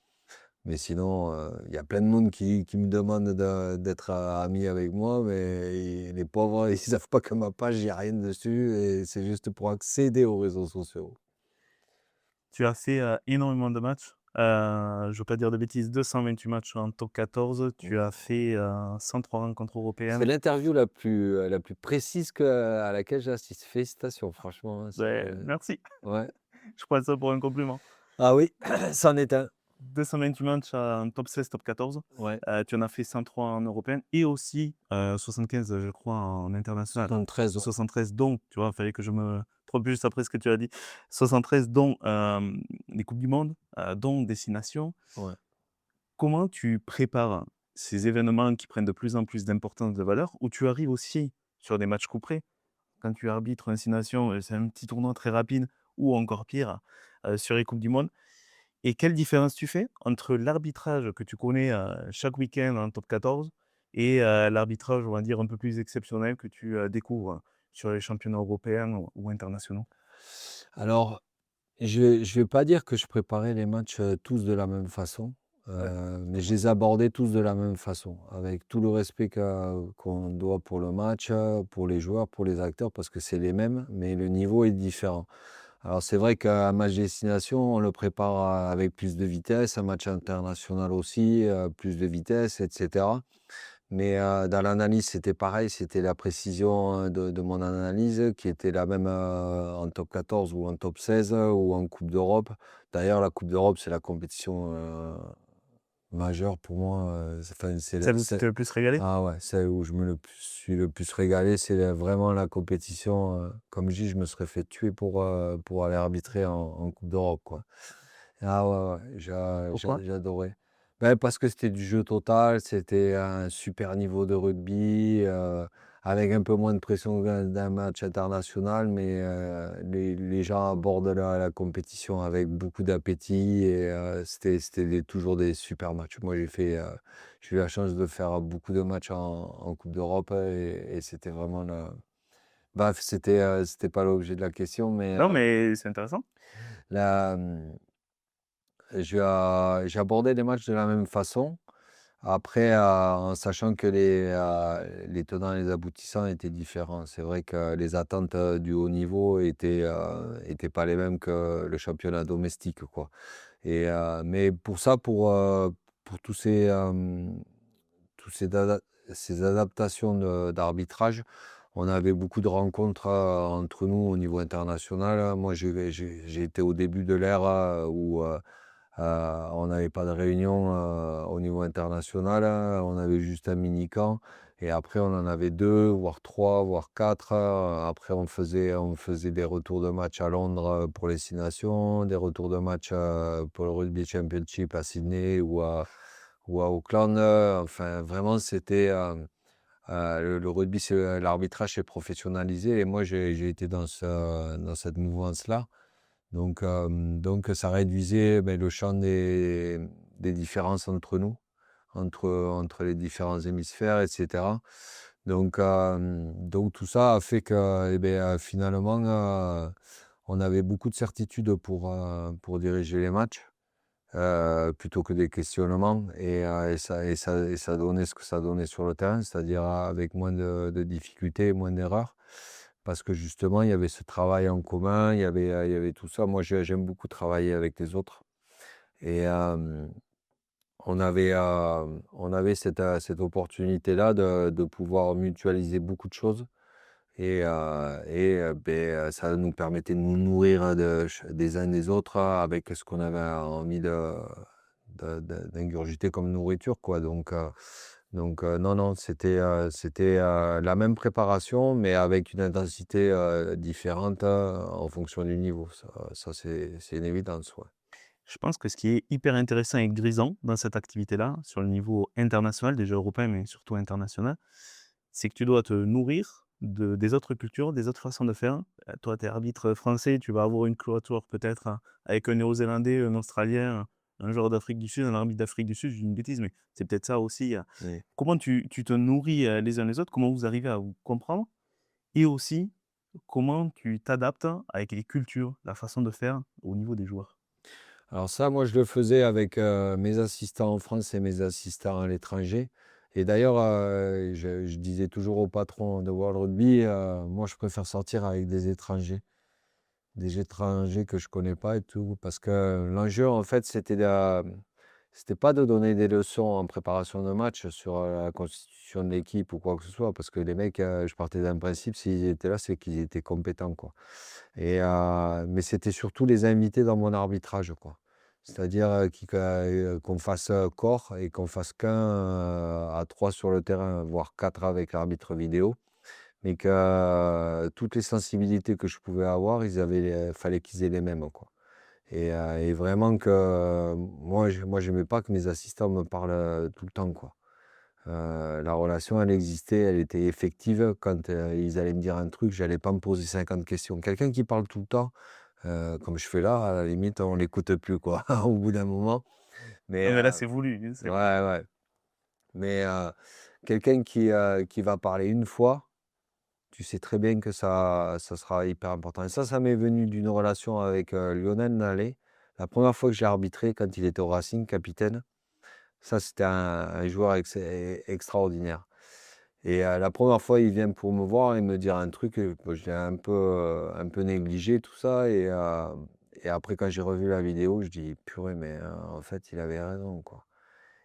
Mais sinon, il y a plein de monde qui me demande d'être ami avec moi, mais les pauvres, ils savent pas que ma page, il y a rien dessus et c'est juste pour accéder aux réseaux sociaux. Tu as fait, énormément de matchs. Je veux pas dire de bêtises, 228 matchs en top 14. Tu Mmh. as fait, 103 rencontres C'est européennes. l'interview la plus précise à laquelle j'assiste. Félicitations, franchement, hein, Beh, merci. ouais. Je prends ça pour un compliment. Ah oui, c'en est un. 228 matchs en top 16, top 14. Ouais. Tu en as fait 103 en européenne et aussi, 75, je crois, en international. 73, ouais. 73 dont, tu vois, il fallait que je me trompe juste après ce que tu as dit. 73 dont, des coupes du monde, dont destination. Ouais. Comment tu prépares ces événements qui prennent de plus en plus d'importance, de valeur, où tu arrives aussi sur des matchs couperets? Quand tu arbitres un 6 nations, c'est un petit tournoi très rapide ou encore pire, sur les coupes du monde. Et quelle différence tu fais entre l'arbitrage que tu connais, chaque week-end en top 14 et l'arbitrage, on va dire, un peu plus exceptionnel que tu découvres sur les championnats européens ou internationaux? Alors, je vais pas dire que je préparais les matchs, tous de la même façon, Ouais, je mais je vois. les abordais tous de la même façon, avec tout le respect qu'on doit pour le match, pour les joueurs, pour les acteurs, parce que c'est les mêmes, mais le niveau est différent. Alors c'est vrai qu'un match destination, on le prépare avec plus de vitesse, un match international aussi, plus de vitesse, et cetera. Mais dans l'analyse, c'était pareil, c'était la précision, de mon analyse qui était la même, en top 14 ou en top 16 ou en coupe d'Europe. D'ailleurs, la coupe d'Europe, c'est la compétition, majeure pour moi, Celle où tu t'es le plus régalé? ah ouais, celle où je me le plus suis le plus régalé, c'est vraiment la compétition, comme je dis, je me serais fait tuer pour aller arbitrer en coupe d'Europe, quoi. Ah ouais, ouais, Pourquoi? j'adorais. Ben parce que c'était du jeu total, c'était un super niveau de rugby, avec un peu moins de pression d'un match international, mais les gens abordent la compétition avec beaucoup d'appétit et c'était toujours des super matchs. Moi, j'ai eu la chance de faire beaucoup de matchs en coupe d'Europe et c'était vraiment bref, c'était pas l'objet de la question, mais Non, mais c'est intéressant. la, mmh j'abordais les matchs de la même façon. Après, en sachant que les tenants et les aboutissants étaient différents. C'est vrai que les attentes, du haut niveau étaient pas les mêmes que le championnat domestique, quoi. Mais pour ça, pour tous ces adaptations d'arbitrage, on avait beaucoup de rencontres, entre nous au niveau international. Moi, j'ai été au début de l'ère, où, on n'avait pas de réunion, au niveau international, on avait juste un mini camp et après on en avait 2 voire 3 voire 4. Après on faisait des retours de match à Londres, pour les 6 nations, des retours de match, pour le Rugby Championship à Sydney ou à Auckland, enfin vraiment c'était, le rugby, l'arbitrage s'est professionnalisé et moi j'ai été dans cette mouvance-là. Donc ça réduisait, beh, le champ des différences entre nous, entre les différents hémisphères et cetera. Donc tout ça a fait que, eh beh, finalement, on avait beaucoup de certitudes pour diriger les matchs, plutôt que des questionnements et ça donnait ce que ça donnait sur le terrain, c'est-à-dire avec moins de difficultés, moins d'erreurs. Parce que justement, il y avait ce travail en commun, il y avait tout ça. Moi, j'aime beaucoup travailler avec les autres et on avait cette opportunité-là de pouvoir mutualiser beaucoup de choses ça nous permettait de nous nourrir des uns des autres avec ce qu'on avait envie d'ingurgiter comme nourriture, quoi. Donc non, non, c'était la même préparation, mais avec une intensité, différente, en fonction du niveau. Ça c'est une évidence, ouais. Je pense que ce qui est hyper intéressant et grisant dans cette activité-là, sur le niveau international, déjà européen, mais surtout international, c'est que tu dois te nourrir des autres cultures, des autres façons de faire. Toi, tu es arbitre français, tu vas avoir une cloîture peut-être avec un Néo-Zélandais, un Australien, un joueur d'Afrique du Sud, un arbitre d'Afrique du Sud, je dis une bêtise, mais c'est peut-être ça aussi. Oui. Comment tu te nourris les uns les autres, comment vous arrivez à vous comprendre et aussi comment tu t'adaptes avec les cultures, la façon de faire au niveau des joueurs. Alors ça, moi, je le faisais avec, mes assistants en France et mes assistants à l'étranger et d'ailleurs, je disais toujours au patron de World Rugby, «Moi, je préfère sortir avec des étrangers que je connais pas et tout». Parce que l'enjeu, en fait, c'était pas de donner des leçons en préparation de match sur, la constitution de l'équipe ou quoi que ce soit, parce que les mecs, je partais d'un principe, s'ils étaient là, c'est qu'ils étaient compétents, quoi. Mais c'était surtout les inviter dans mon arbitrage, quoi. C'est-à-dire, qu'on fasse, corps et qu'on fasse qu'un, à 3 sur le terrain, voire 4 avec l'arbitre vidéo, mais que toutes les sensibilités que je pouvais avoir, fallait qu'ils aient les mêmes, quoi. Et vraiment que moi j'aimais pas que mes assistants me parlent, tout le temps, quoi. La relation, elle existait, elle était effective. Quand, ils allaient me dire un truc, j'allais pas me poser 50 questions. Quelqu'un qui parle tout le temps, comme je fais là, à la limite, on l'écoute plus, quoi, au bout d'un moment. Mais Non, mais là, c'est voulu, hein, ouais, c'est ouais. Mais quelqu'un qui va parler une fois, tu sais très bien que ça sera hyper important. Et ça m'est venu d'une relation avec Lionel Nallet. La première fois que j'ai arbitré, quand il était au Racing, capitaine, ça c'était un joueur extraordinaire. Et la première fois, il vient pour me voir et me dire un truc, bon, je l'ai un peu négligé tout ça. Et après, quand j'ai revu la vidéo, je dis, purée, mais en fait, il avait raison, quoi.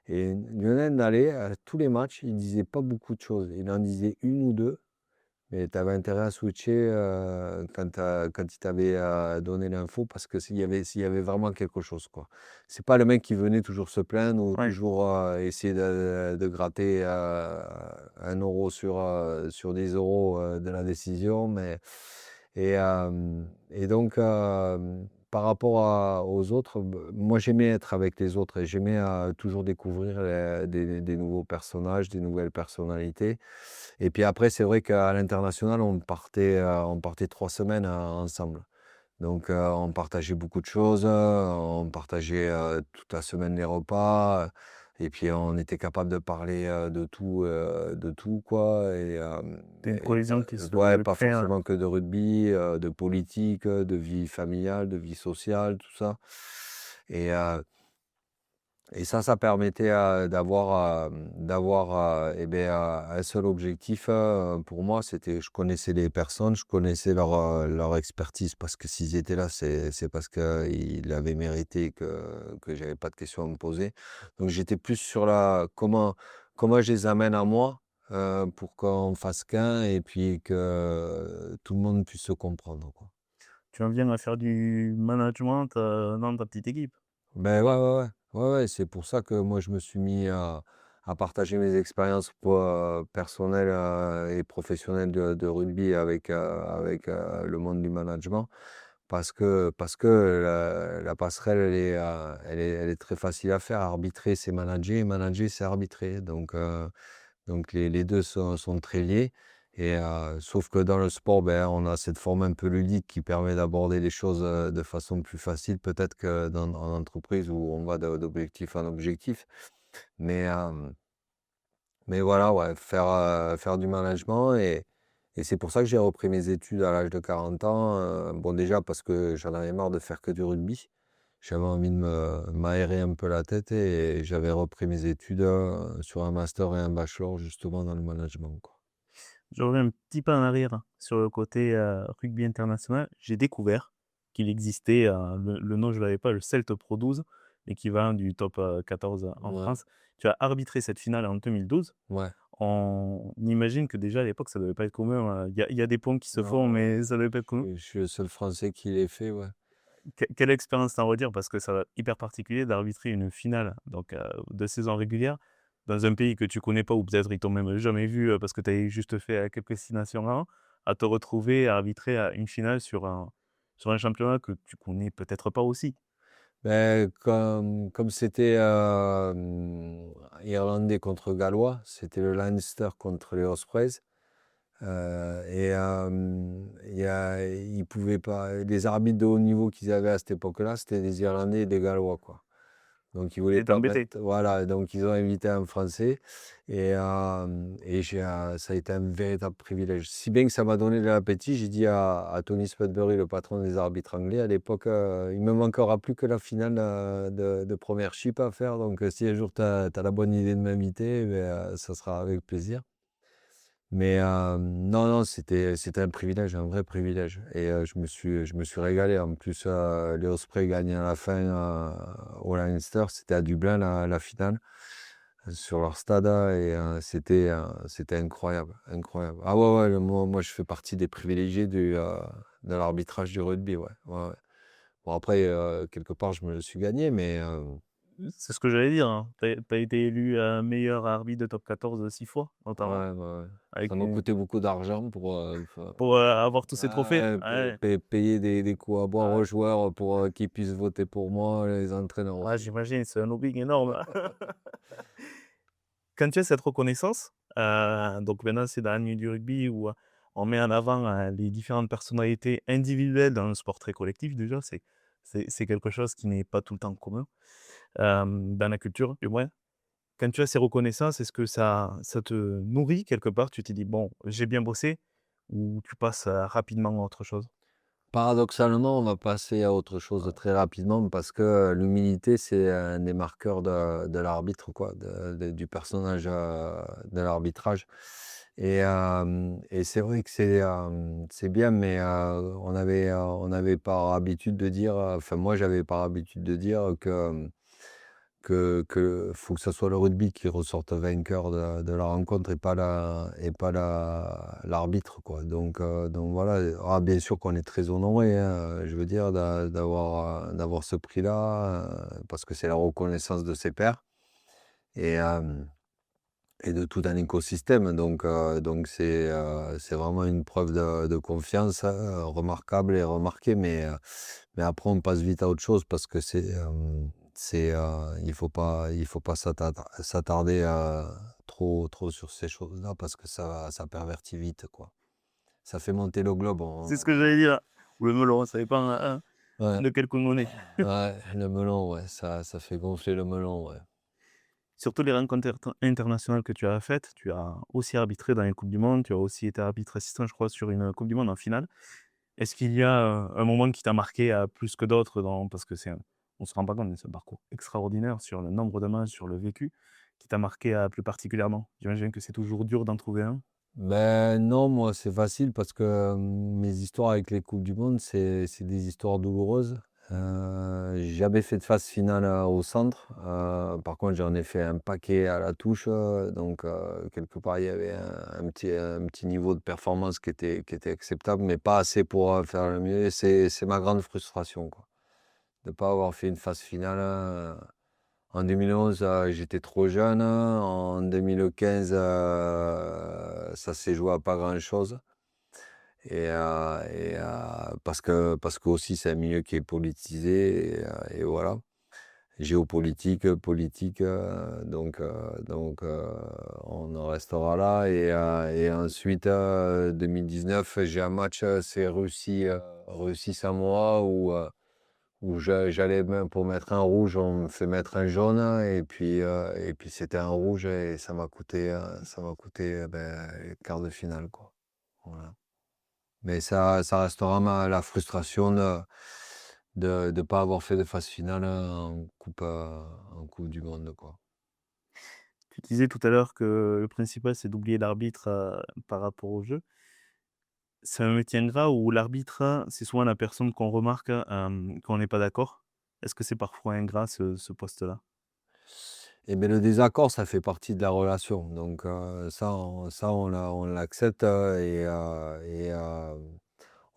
Et Lionel Nallet, à tous les matchs, il disait pas beaucoup de choses. Il en disait une ou deux, mais tu avais intérêt à switcher quand il t'avait donné l'info parce que s'il y avait vraiment quelque chose, quoi. C'est pas le mec qui venait toujours se plaindre ou Ouais. toujours essayer de gratter 1 euro sur 10 euros de la décision. Et donc, par rapport aux autres, moi j'aimais être avec les autres et j'aimais toujours découvrir des nouveaux personnages, des nouvelles personnalités. Et puis après, c'est vrai qu'à l'international, on partait 3 semaines ensemble. Donc, on partageait beaucoup de choses, on partageait toute la semaine les repas, et puis on était capable de parler de tout, quoi. C'est une cohésion qui Ouais, se pas crée, forcément que de rugby, de politique, de vie familiale, de vie sociale, tout ça. Et, euh, et ça permettait d'avoir eh ben, un seul objectif pour moi, c'était je connaissais les personnes, je connaissais leur expertise parce que s'ils étaient là, c'est parce qu'ils l'avaient mérité que j'avais pas de questions à me poser. Donc j'étais plus sur comment je les amène à moi pour qu'on fasse qu'un et puis que tout le monde puisse se comprendre, quoi. tu en viens à faire du management, dans ta petite équipe. Ben ouais, ouais, ouais. Ouais, ouais, c'est pour ça que moi je me suis mis à partager mes expériences personnelles et professionnelles de rugby avec le monde du management parce que la passerelle elle est très facile à faire. Arbitrer, c'est manager et manager, c'est arbitrer. Donc les 2 sont très liés et sauf que dans le sport, ben, on a cette forme un peu ludique qui permet d'aborder les choses, de façon plus facile peut-être que en entreprise où on va d'objectif en objectif. Mais mais voilà, ouais, faire du management et c'est pour ça que j'ai repris mes études à l'âge de 40 ans, bon déjà parce que j'en avais marre de faire que du rugby. J'avais envie de m'aérer un peu la tête et j'avais repris mes études, sur un master et un bachelor justement dans le management, quoi. Je reviens un petit peu en arrière sur le côté, rugby international. J'ai découvert qu'il existait, le nom je l'avais pas, le Celt Pro 12, l'équivalent du top, 14 en Ouais, France. Tu as arbitré cette finale en 2012. ouais. On imagine que déjà à l'époque ça devait pas être commun, il y a des ponts qui se font, Non, mais ça devait pas être commun. je suis le seul Français qui l'ait fait, ouais. Quelle expérience tu en retires? Parce que ça va être hyper particulier d'arbitrer une finale donc de saison régulière dans un pays que tu connais pas ou peut-être ils t'ont même jamais vu, parce que tu avais juste fait, quelques destinations avant, à te retrouver à arbitrer, une finale sur un championnat que tu connais peut-être pas aussi. Beh, comme c'était, irlandais contre gallois, c'était le Leinster contre les Ospreys, ils pouvaient pas les arbitres de haut niveau qu'ils avaient à cette époque-là, c'était des Irlandais et des Gallois, quoi. Donc ils voulaient Et pas t'embêter. mettre voilà, donc ils ont invité un Français et ça a été un véritable privilège. Si bien que ça m'a donné de l'appétit, j'ai dit à Tony Spudbury, le patron des arbitres anglais à l'époque, «Il me manquera plus que la finale, de Premiership à faire, donc si un jour tu as la bonne idée de m'inviter, eh beh, ça sera avec plaisir». Mais non, non, c'était un privilège, un vrai privilège et je me suis régalé. En plus, les Ospreys gagnaient à la fin, au Leinster. C'était à Dublin la finale, sur leur stade et c'était incroyable, incroyable. Ah ouais, ouais, moi je fais partie des privilégiés de l'arbitrage du rugby, ouais, ouais, ouais. Bon après, quelque part je me le suis gagné mais C'est ce que j'allais dire, hein. Tu as été élu, meilleur arbitre de top 14 6 fois notamment, ouais, ouais, ouais. avec Ça m'a une coûté beaucoup d'argent pour, avoir tous ces trophées. ouais, Ouais. payer des coups à boire Ah aux ouais. joueurs pour qu'ils puissent voter pour moi, les entraîneurs Ouais, aussi. j'imagine, c'est un lobbying énorme. Quand tu as cette reconnaissance, donc maintenant c'est dans la nuit du rugby où, on met en avant, les différentes personnalités individuelles dans un sport très collectif déjà, c'est quelque chose qui n'est pas tout le temps commun, dans la culture du moins. Quand tu as ces reconnaissances, est-ce que ça te nourrit quelque part? Tu te dis: «Bon, j'ai bien bossé» ou tu passes, rapidement à autre chose? Paradoxalement, on va passer à autre chose très rapidement parce que l'humilité, c'est un des marqueurs de l'arbitre, quoi, du personnage de l'arbitrage. Et c'est vrai que c'est bien, mais on avait par habitude de dire, enfin moi j'avais par habitude de dire que faut que ça soit le rugby qui ressorte vainqueur de la rencontre et pas l'arbitre, quoi. Donc voilà, bien sûr qu'on est très honoré, hein, je veux dire d'avoir ce prix-là, parce que c'est la reconnaissance de ses pairs et hem et de tout un écosystème. Donc c'est vraiment une preuve de confiance, remarquable et remarquée. Mais après on passe vite à autre chose parce que il faut pas s'attarder, trop sur ces choses-là parce que ça pervertit vite, quoi. Ça fait monter le globe, C'est on ce que j'allais dire. Ou le melon, ça dépend, ouais, de quel côté on est. ouais, le melon, ouais, ça fait gonfler le melon, ouais. Surtout les rencontres internationales que tu as faites, tu as aussi arbitré dans les coupes du monde, tu as aussi été arbitre assistant, je crois, sur une coupe du monde en finale. Est-ce qu'il y a, un moment qui t'a marqué, plus que d'autres dans parce que on se rend pas compte, mais c'est un parcours extraordinaire sur le nombre de matchs, sur le vécu, qui t'a marqué, plus particulièrement? J'imagine que c'est toujours dur d'en trouver un? Ben non, moi, c'est facile parce que, mes histoires avec les coupes du monde, c'est des histoires douloureuses. J'ai jamais fait de phase finale, au centre. Par contre, j'en ai fait un paquet à la touche, quelque part, il y avait un petit niveau de performance qui était acceptable, mais pas assez pour, faire le mieux. Et c'est ma grande frustration, quoi, de pas avoir fait une phase finale, en 2011, j'étais trop jeune. En 2015, ça s'est joué à pas grand-chose parce qu'aussi c'est un milieu qui est politisé et voilà. Géopolitique, politique, on en restera là et ensuite, 2019, j'ai un match, c'est Russie-Samoa où j'allais pour mettre un rouge, on me fait mettre un jaune et puis c'était un rouge et ça m'a coûté, quart de finale, quoi. Voilà. Mais ça restera la frustration de pas avoir fait de phase finale en coupe du monde, quoi. Tu disais tout à l'heure que le principal, c'est d'oublier l'arbitre, par rapport au jeu. C'est un métier ingrat où l'arbitre, c'est souvent la personne qu'on remarque, quand on n'est pas d'accord? Est-ce que c'est parfois ingrat ce poste-là? Et beh, le désaccord, ça fait partie de la relation. Ça on l'accepte,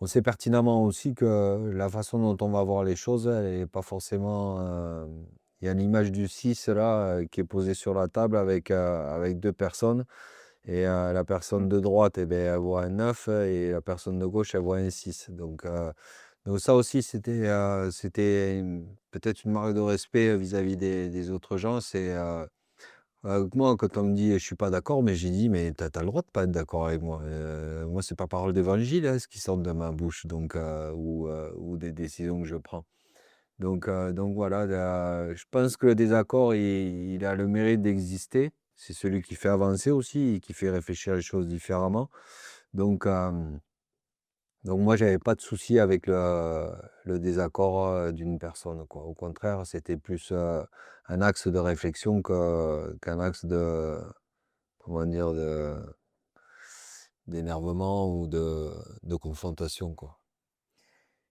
on sait pertinemment aussi que la façon dont on va voir les choses, elle est pas forcément, il y a l'image du 6 là, qui est posée sur la table avec 2 personnes la Mmh. personne de droite et beh, elle voit un 9 et la personne de gauche, elle voit un 6. Donc ça aussi, c'était peut-être une marque de respect, vis-à-vis des autres gens. Moi, quand on me dit: «Je suis pas d'accord», mais j'ai dit: «Mais tu as le droit de pas être d'accord avec moi, moi, c'est pas parole d'évangile, hein, ce qui sort de ma bouche, ou des décisions que je prends». Donc voilà, je pense que le désaccord, il a le mérite d'exister. C'est celui qui fait avancer aussi et qui fait réfléchir les choses différemment. Donc hem donc moi, j'avais pas de souci avec le désaccord, d'une personne, quoi. Au contraire, c'était plus, un axe de réflexion qu'un axe comment dire? D'énervement ou de confrontation, quoi.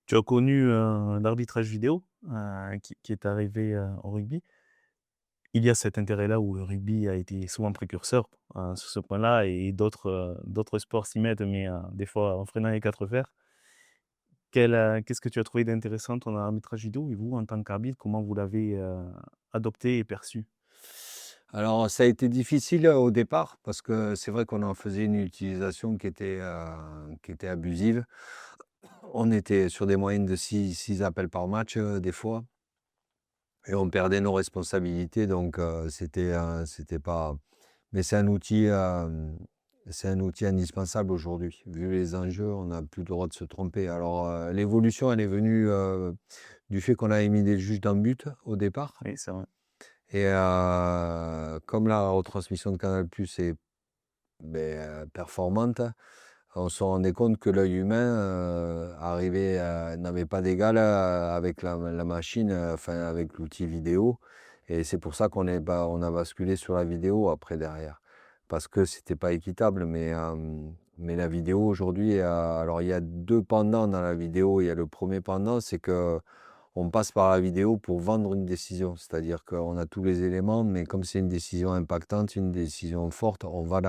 Tu as connu, l'arbitrage vidéo, qui est arrivé, au rugby. Il y a cet intérêt-là où le rugby a été souvent précurseur, sur ce point-là et d'autres sports s'y mettent, mais, des fois en freinant les 4 fers. Qu'est-ce que tu as trouvé d'intéressant dans l'arbitrage vidéo et vous, en tant qu'arbitre, comment vous l'avez, adopté et perçu? Alors ça a été difficile, au départ parce que c'est vrai qu'on en faisait une utilisation qui était abusive. On était sur des moyennes de six appels par match, des fois et on perdait nos responsabilités c'était pas mais c'est un outil indispensable aujourd'hui. Vu les enjeux, on n'a plus le droit de se tromper. Alors, l'évolution, elle est venue, du fait qu'on avait mis des juges dans le but au départ Oui, c'est vrai. Et comme la retransmission de Canal+ est, performante, on se rendait compte que l'œil humain, n'avait pas d'égal, avec la machine, enfin avec l'outil vidéo, et c'est pour ça on a basculé sur la vidéo après derrière. Parce que c'était pas équitable, mais la vidéo aujourd'hui, alors il y a 2 pendants dans la vidéo. Il y a le premier pendant, c'est que on passe par la vidéo pour vendre une décision. C'est-à-dire qu'on a tous les éléments, mais comme c'est une décision impactante, une décision forte, on va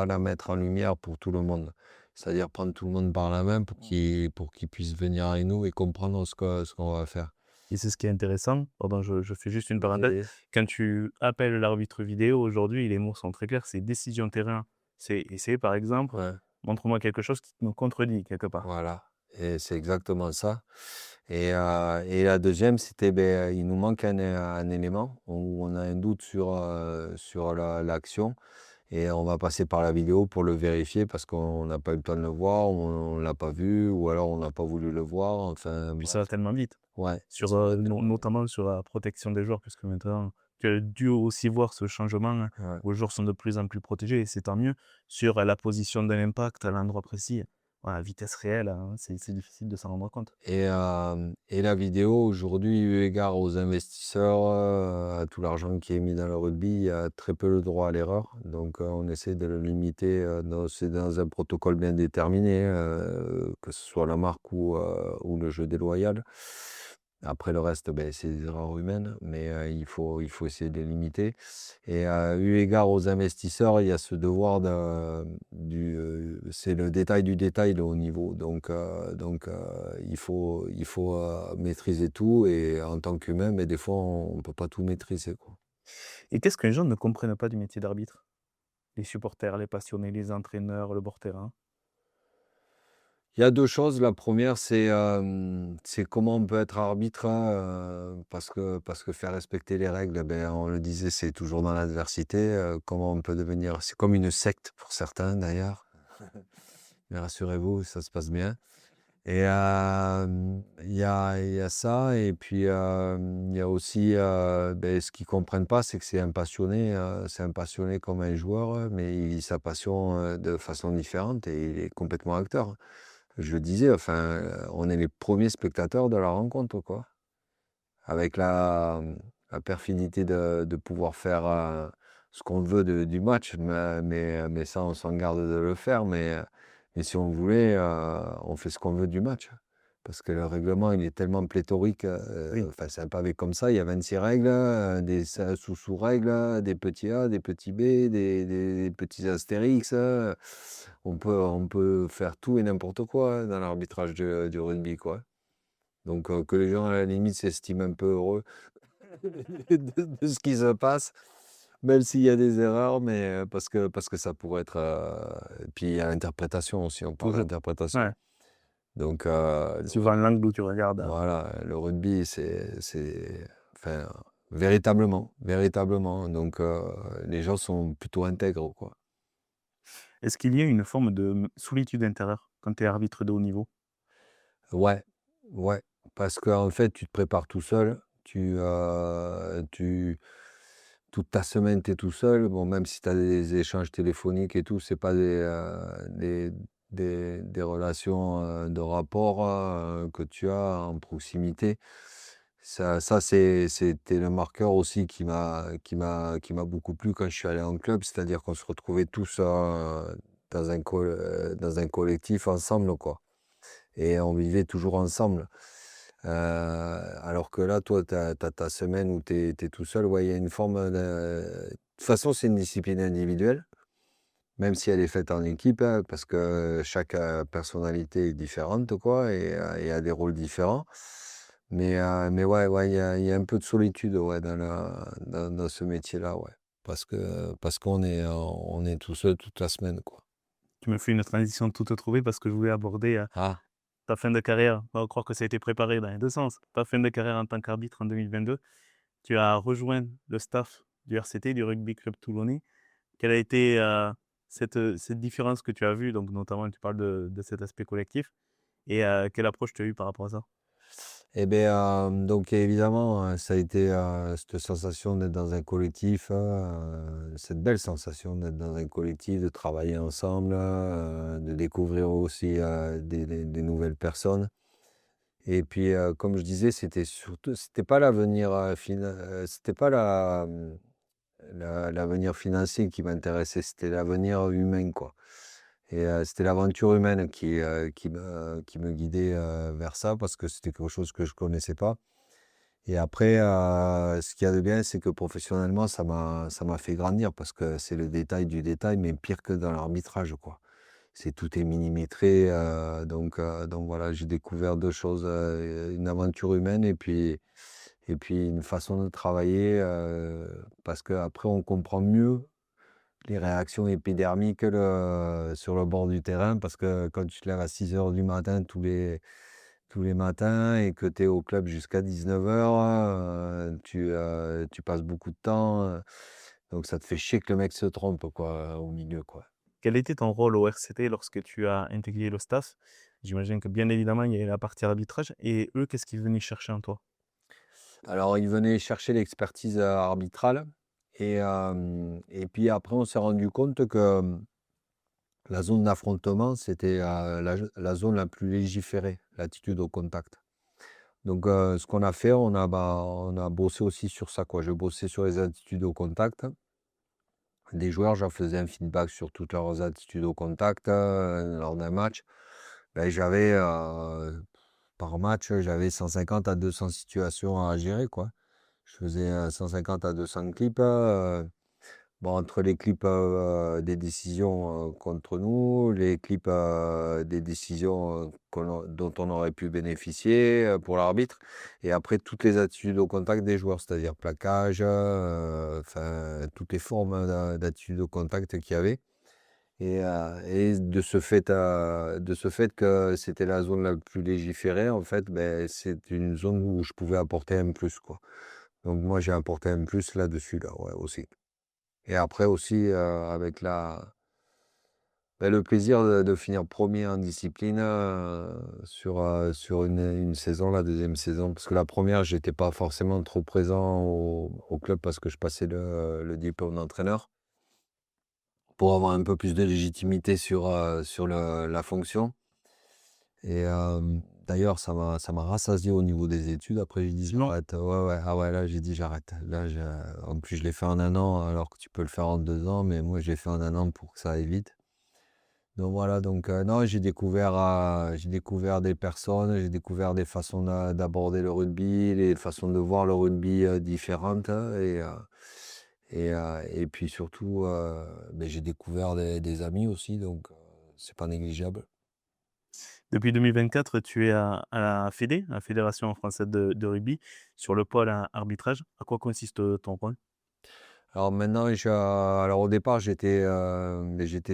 la mettre en lumière pour tout le monde. C'est-à-dire prendre tout le monde par la main pour qu'il puisse venir avec nous et comprendre ce qu'on va faire. Et c'est ce qui est intéressant, pardon, je fais juste une parenthèse, Et quand tu appelles l'arbitre vidéo aujourd'hui, les mots sont très clairs, c'est décision terrain. C'est par exemple, ouais, montre-moi quelque chose qui me contredit quelque part. voilà, et c'est exactement ça. Et la deuxième, c'était, il nous manque un élément où on a un doute sur l'action. Et on va passer par la vidéo pour le vérifier parce qu'on n'a pas eu le temps de le voir, on l'a pas vu, ou alors on n'a pas voulu le voir, enfin Puis ça va bref. tellement vite. Ouais, Sur, ça va tellement vite. notamment sur la protection des joueurs, puisque maintenant, tu as dû aussi voir ce changement, hein, Ouais. où les joueurs sont de plus en plus protégés et c'est tant mieux. Sur, la position de l'impact à l'endroit précis, voilà, à vitesse réelle, hein, c'est difficile de s'en rendre compte. Et la vidéo aujourd'hui, eu égard aux investisseurs, à tout l'argent qui est mis dans le rugby, il y a très peu le droit à l'erreur. Donc on essaie de le limiter, c'est dans un protocole bien déterminé, que ce soit la marque ou le jeu déloyal. Après le reste, c'est des erreurs humaines, mais il faut essayer de les limiter. Et eu égard aux investisseurs, il y a ce devoir c'est le détail du détail, le haut niveau. Il faut maîtriser tout, et en tant qu'humain, mais des fois, on ne peut pas tout maîtriser, quoi. Et qu'est-ce que les gens ne comprennent pas du métier d'arbitre? Les supporters, les passionnés, les entraîneurs, le bord terrain? Il y a 2 choses. La première, c'est comment on peut être arbitre, parce que faire respecter les règles, on le disait, c'est toujours dans l'adversité. Comment on peut devenir, c'est comme une secte pour certains d'ailleurs, mais rassurez-vous, ça se passe bien. Et il y a ça, et puis, il y a aussi, ce qu'ils comprennent pas, c'est que c'est un passionné comme un joueur, mais il vit sa passion, de façon différente, et il est complètement acteur. Je le disais, enfin, on est les premiers spectateurs de la rencontre, quoi. Avec la perfidité de pouvoir faire, ce qu'on veut du match, mais ça, on s'en garde de le faire, mais si on le voulait, on fait ce qu'on veut du match. Parce que le règlement, il est tellement pléthorique, Oui. enfin, c'est un pavé comme ça, il y a 26 règles, des sous-règles, des petits A, des petits B, des petits astérix, on peut faire tout et n'importe quoi, hein, dans l'arbitrage du rugby, quoi. Donc que les gens, à la limite, s'estiment un peu heureux de ce qui se passe, même s'il y a des erreurs, mais parce que ça pourrait être, et puis il y a l'interprétation aussi, on parle Toujours. d'interprétation. Ouais, Donc suivant l'angle où tu regardes, voilà, le rugby, enfin, véritablement, véritablement, donc les gens sont plutôt intègres, quoi. est-ce qu'il y a une forme de, solitude intérieure quand tu es arbitre de haut niveau? Ouais, ouais, parce qu'en fait, tu te prépares tout seul, toute ta semaine, tu es tout seul. Bon, même si tu as des échanges téléphoniques et tout, c'est pas des relations, de rapport, que tu as en proximité. C'était le marqueur aussi qui m'a beaucoup plu quand je suis allé en club, c'est-à-dire qu'on se retrouvait tous, dans un collectif ensemble, quoi, et on vivait toujours ensemble. Alors que là, toi, tu as ta semaine où tu es tout seul. Ouais, il y a une forme de toute façon, c'est une discipline individuelle, même si elle est faite en équipe, hein, parce que chaque, personnalité est différente, quoi, et a des rôles différents. Mais ouais, ouais, il y a un peu de solitude, ouais, dans ce métier-là, ouais. Parce on est tout seul toute la semaine, quoi. Tu me fais une transition toute trouvée parce que je voulais aborder, Ah! ta fin de carrière. On va croire que ça a été préparé dans les 2 sens. Ta fin de carrière en tant qu'arbitre en 2022, tu as rejoint le staff du RCT, du Rugby Club Toulonnais. Quelle a été, cette différence que tu as vue? Donc notamment, tu parles de cet aspect collectif et quelle approche tu as eue par rapport à ça? Et bien, donc évidemment, ça a été, cette sensation d'être dans un collectif, cette belle sensation d'être dans un collectif, de travailler ensemble, de découvrir aussi, des nouvelles personnes. Et puis, comme je disais, c'était pas l'avenir, c'était pas l'avenir financier qui m'intéressait, c'était l'avenir humain, quoi. Et c'était l'aventure humaine qui me guidait, vers ça parce que c'était quelque chose que je connaissais pas. Et après, ce qu'il y a de bien, c'est que professionnellement, ça m'a fait grandir parce que c'est le détail du détail, mais pire que dans l'arbitrage, quoi. Tout est millimétré, donc voilà, j'ai découvert 2 choses, une aventure humaine et puis une façon de travailler, parce qu'après on comprend mieux les réactions épidermiques sur le bord du terrain. Parce que quand tu te lèves à 6 heures du matin tous les matins et que tu es au club jusqu'à 19h, tu passes beaucoup de temps, donc ça te fait chier que le mec se trompe, quoi, au milieu, quoi. Quel était ton rôle au RCT lorsque tu as intégré le staff? J'imagine que bien évidemment, il y avait la partie arbitrage et eux, qu'est-ce qu'ils venaient chercher en toi? Alors, il venait chercher l'expertise, arbitrale et puis après on s'est rendu compte que, la zone d'affrontement, c'était, la zone la plus légiférée, l'attitude au contact. Donc, ce qu'on a fait, on a bossé aussi sur ça, quoi. Je bossais sur les attitudes au contact des joueurs, je leur faisais un feedback sur toutes leurs attitudes au contact, lors d'un match. Ben par match, j'avais 150 à 200 situations à gérer, quoi. Je faisais, 150 à 200 clips, bon, entre les clips, des décisions, contre nous, les clips, des décisions, dont on aurait pu bénéficier, pour l'arbitre et après toutes les attitudes au contact des joueurs, c'est-à-dire plaquage, enfin toutes les formes d'attitude au contact qu'il y avait et de ce fait que c'était la zone la plus légiférée, en fait, ben c'est une zone où je pouvais apporter un plus, quoi. Donc moi, j'ai apporté un plus là-dessus, là, ouais, aussi. Et après aussi, avec le plaisir de finir premier en discipline, sur une saison, la deuxième saison. Parce que la première, j'étais pas forcément trop présent au club parce que je passais le diplôme d'entraîneur pour avoir un peu plus de légitimité sur la fonction. Et d'ailleurs, ça m'a rassasié au niveau des études. Après, j'ai dit: Sinon, «J'arrête». Ouais, ouais, ah ouais, là, j'ai dit: «J'arrête». Là, en plus, je l'ai fait en un an alors que tu peux le faire en 2 ans, mais moi, je l'ai fait en un an pour que ça aille vite. Donc voilà, donc non, j'ai découvert des personnes, j'ai découvert des façons d'aborder le rugby, les façons de voir le rugby, différentes, et puis surtout, beh, j'ai découvert des amis aussi, donc c'est pas négligeable. depuis 2024, tu es à la FED, la Fédération française de rugby, sur le pôle arbitrage. À quoi consiste ton rôle? Alors maintenant, alors au départ, j'étais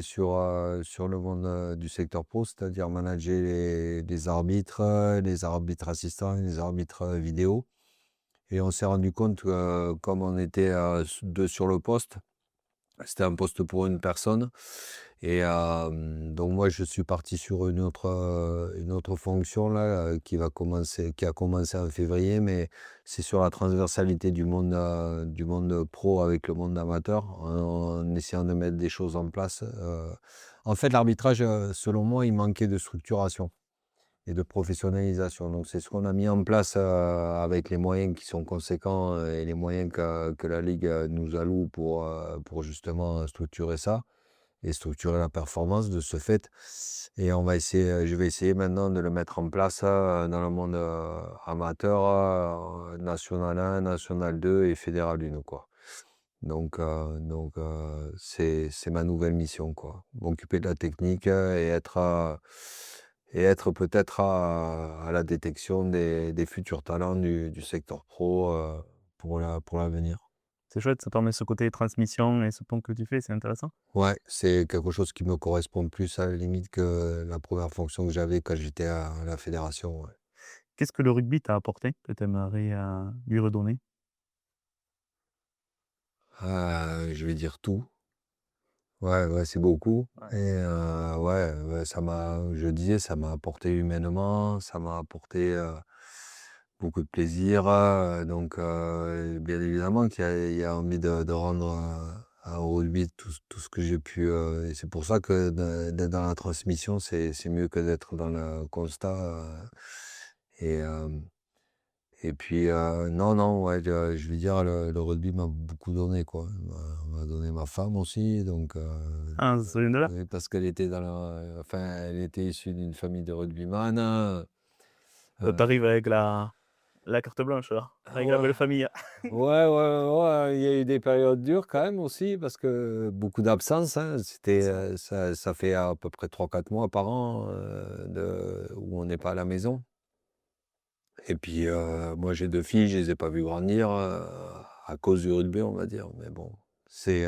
sur le monde, du secteur pro, c'est-à-dire manager les arbitres, les arbitres assistants et les arbitres, vidéo. Et on s'est rendu compte que comme on était, 2 sur le poste, c'était un poste pour une personne et donc moi je suis parti sur une autre fonction là, qui a commencé en février, mais c'est sur la transversalité du monde pro avec le monde amateur, en essayant de mettre des choses en place. En fait, l'arbitrage, selon moi, il manquait de structuration et de professionnalisation. Donc c'est ce qu'on a mis en place, avec les moyens qui sont conséquents, et les moyens que la ligue, nous alloue pour justement, structurer ça et structurer la performance de ce fait. Et je vais essayer maintenant de le mettre en place, dans le monde, amateur, national 1, national 2 et fédéral 1, quoi. Donc c'est ma nouvelle mission, quoi. M'occuper de la technique, et être peut-être à la détection des futurs talents du secteur pro, pour l'avenir. C'est chouette, ça permet ce côté transmission et ce pont que tu fais, c'est intéressant. Ouais, c'est quelque chose qui me correspond plus à la limite que la première fonction que j'avais quand j'étais à la fédération, ouais. Qu'est-ce que le rugby t'a apporté que tu aimerais, lui redonner? Je vais dire tout. Ouais, ouais, c'est beaucoup Ouais. et ouais, ça m'a apporté humainement, ça m'a apporté, beaucoup de plaisir, donc bien évidemment qu'il y a envie de rendre, au rugby tout ce que j'ai pu, et c'est pour ça que d'être dans la transmission, c'est mieux que d'être dans le constat, et hem et puis, non, non, ouais, je vais dire le rugby m'a beaucoup donné, quoi. Il m'a donné ma femme aussi, donc Ah, ça vient de là? oui, parce qu'elle était enfin, elle était issue d'une famille de rugbyman, Tu arrives avec la carte blanche là, avec la ouais. belle famille. Ouais, ouais, ouais, ouais, il y a eu des périodes dures quand même aussi parce que beaucoup d'absences, hein. C'est ça. Ça fait à peu près 3 4 mois par an, où on n'est pas à la maison. Et puis, moi j'ai 2 filles, je les ai pas vues grandir, à cause du rugby, on va dire. Mais bon, c'est,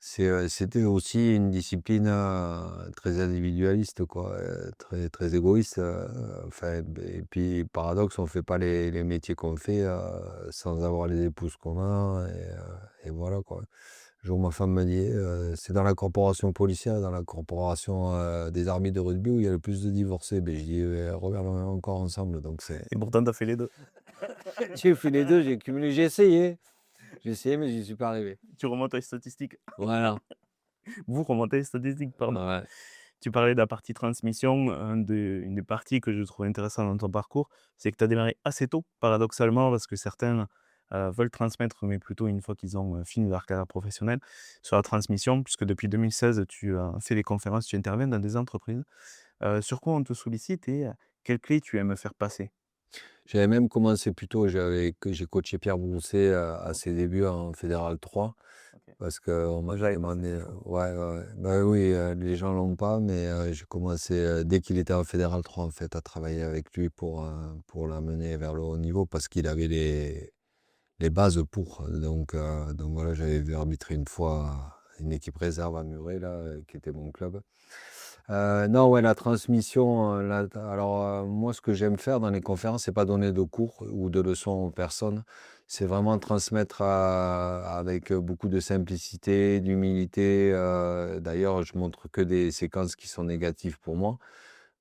c'était aussi une discipline, très individualiste, quoi, très très égoïste, enfin, et puis paradoxe, on fait pas les métiers qu'on fait, sans avoir les épouses qu'on a, et voilà, quoi. Un jour, ma femme m'a dit: «C'est dans la corporation policière, dans la corporation, des armées de rugby où il y a le plus de divorcés». Ben, je dis: Regarde, on est encore ensemble, donc c'est». Et pourtant tu as fait les 2. J'ai fait les 2, j'ai cumulé, j'ai essayé, mais j'y suis pas arrivé. Tu remontes les statistiques. Voilà, Vous remontez les statistiques, pardon. ouais. Tu parlais de la partie transmission, une des parties que je trouve intéressante dans ton parcours, c'est que tu as démarré assez tôt, paradoxalement, parce que certains, veulent transmettre, mais plutôt une fois qu'ils ont, fini leur carrière professionnelle, sur la transmission, puisque depuis 2016, tu as fait des conférences, tu interviens dans des entreprises. Sur quoi on te sollicite et quelles clés tu aimes faire passer? J'avais même commencé plus tôt, j'ai coaché Pierre Brousset, à OK, ses débuts en fédéral 3 OK. parce qu'on Moi, m'avait j'avais pas cette demandé, info. ouais, ouais, ouais. Bah, oui, les gens l'ont pas, mais j'ai commencé, dès qu'il était en fédéral 3 en fait, à travailler avec lui pour l'amener vers le haut niveau parce qu'il avait les bases pour. Donc voilà, j'avais vu arbitrer une fois une équipe réserve à Muret là, qui était mon club. Non, ouais, la transmission, alors, moi, ce que j'aime faire dans les conférences, c'est pas donner de cours ou de leçons aux personnes. C'est vraiment transmettre, avec, beaucoup de simplicité, d'humilité. D'ailleurs, je montre que des séquences qui sont négatives pour moi,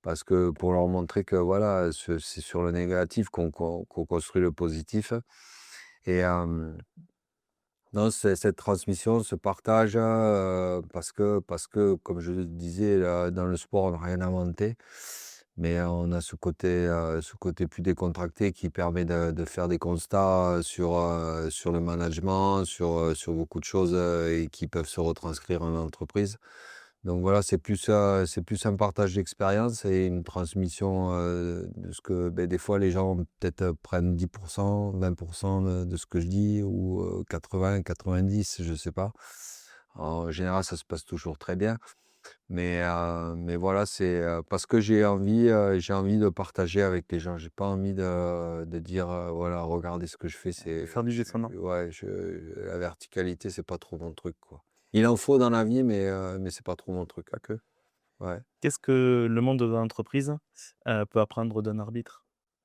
parce que pour leur montrer que voilà, c'est sur le négatif qu'on construit le positif. Et non, c'est cette transmission, ce partage, parce que comme je le disais, dans le sport, on n'a rien inventé, mais on a ce côté plus décontracté qui permet de faire des constats, sur le management, sur beaucoup de choses, et qui peuvent se retranscrire en entreprise. Donc voilà, c'est plus un partage d'expérience et une transmission, de ce que, beh, des fois les gens peut-être, prennent 10 20 de ce que je dis, ou 80 90, je sais pas. En général, ça se passe toujours très bien, mais voilà, c'est, parce que j'ai envie de partager avec les gens. J'ai pas envie de dire, voilà: «Regardez ce que je fais», De faire du descendant. ouais, la verticalité, c'est pas trop mon truc, quoi. Il en faut dans la vie, mais c'est pas trop mon truc. Pas que. Ouais. Qu'est-ce que le monde de l'entreprise, peut apprendre d'un arbitre,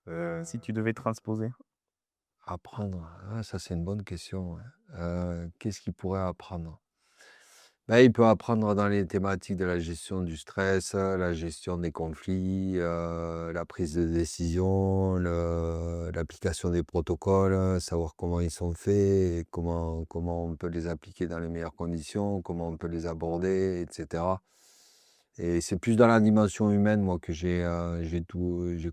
Heu, si tu devais transposer? Apprendre, ça c'est une bonne question, ouais. Qu'est-ce qu'il pourrait apprendre? Ben, il peut apprendre dans les thématiques de la gestion du stress, la gestion des conflits, la prise de décision, l'application des protocoles, savoir comment ils sont faits et comment on peut les appliquer dans les meilleures conditions, comment on peut les aborder, et cetera. Et c'est plus dans la dimension humaine, moi, que j'ai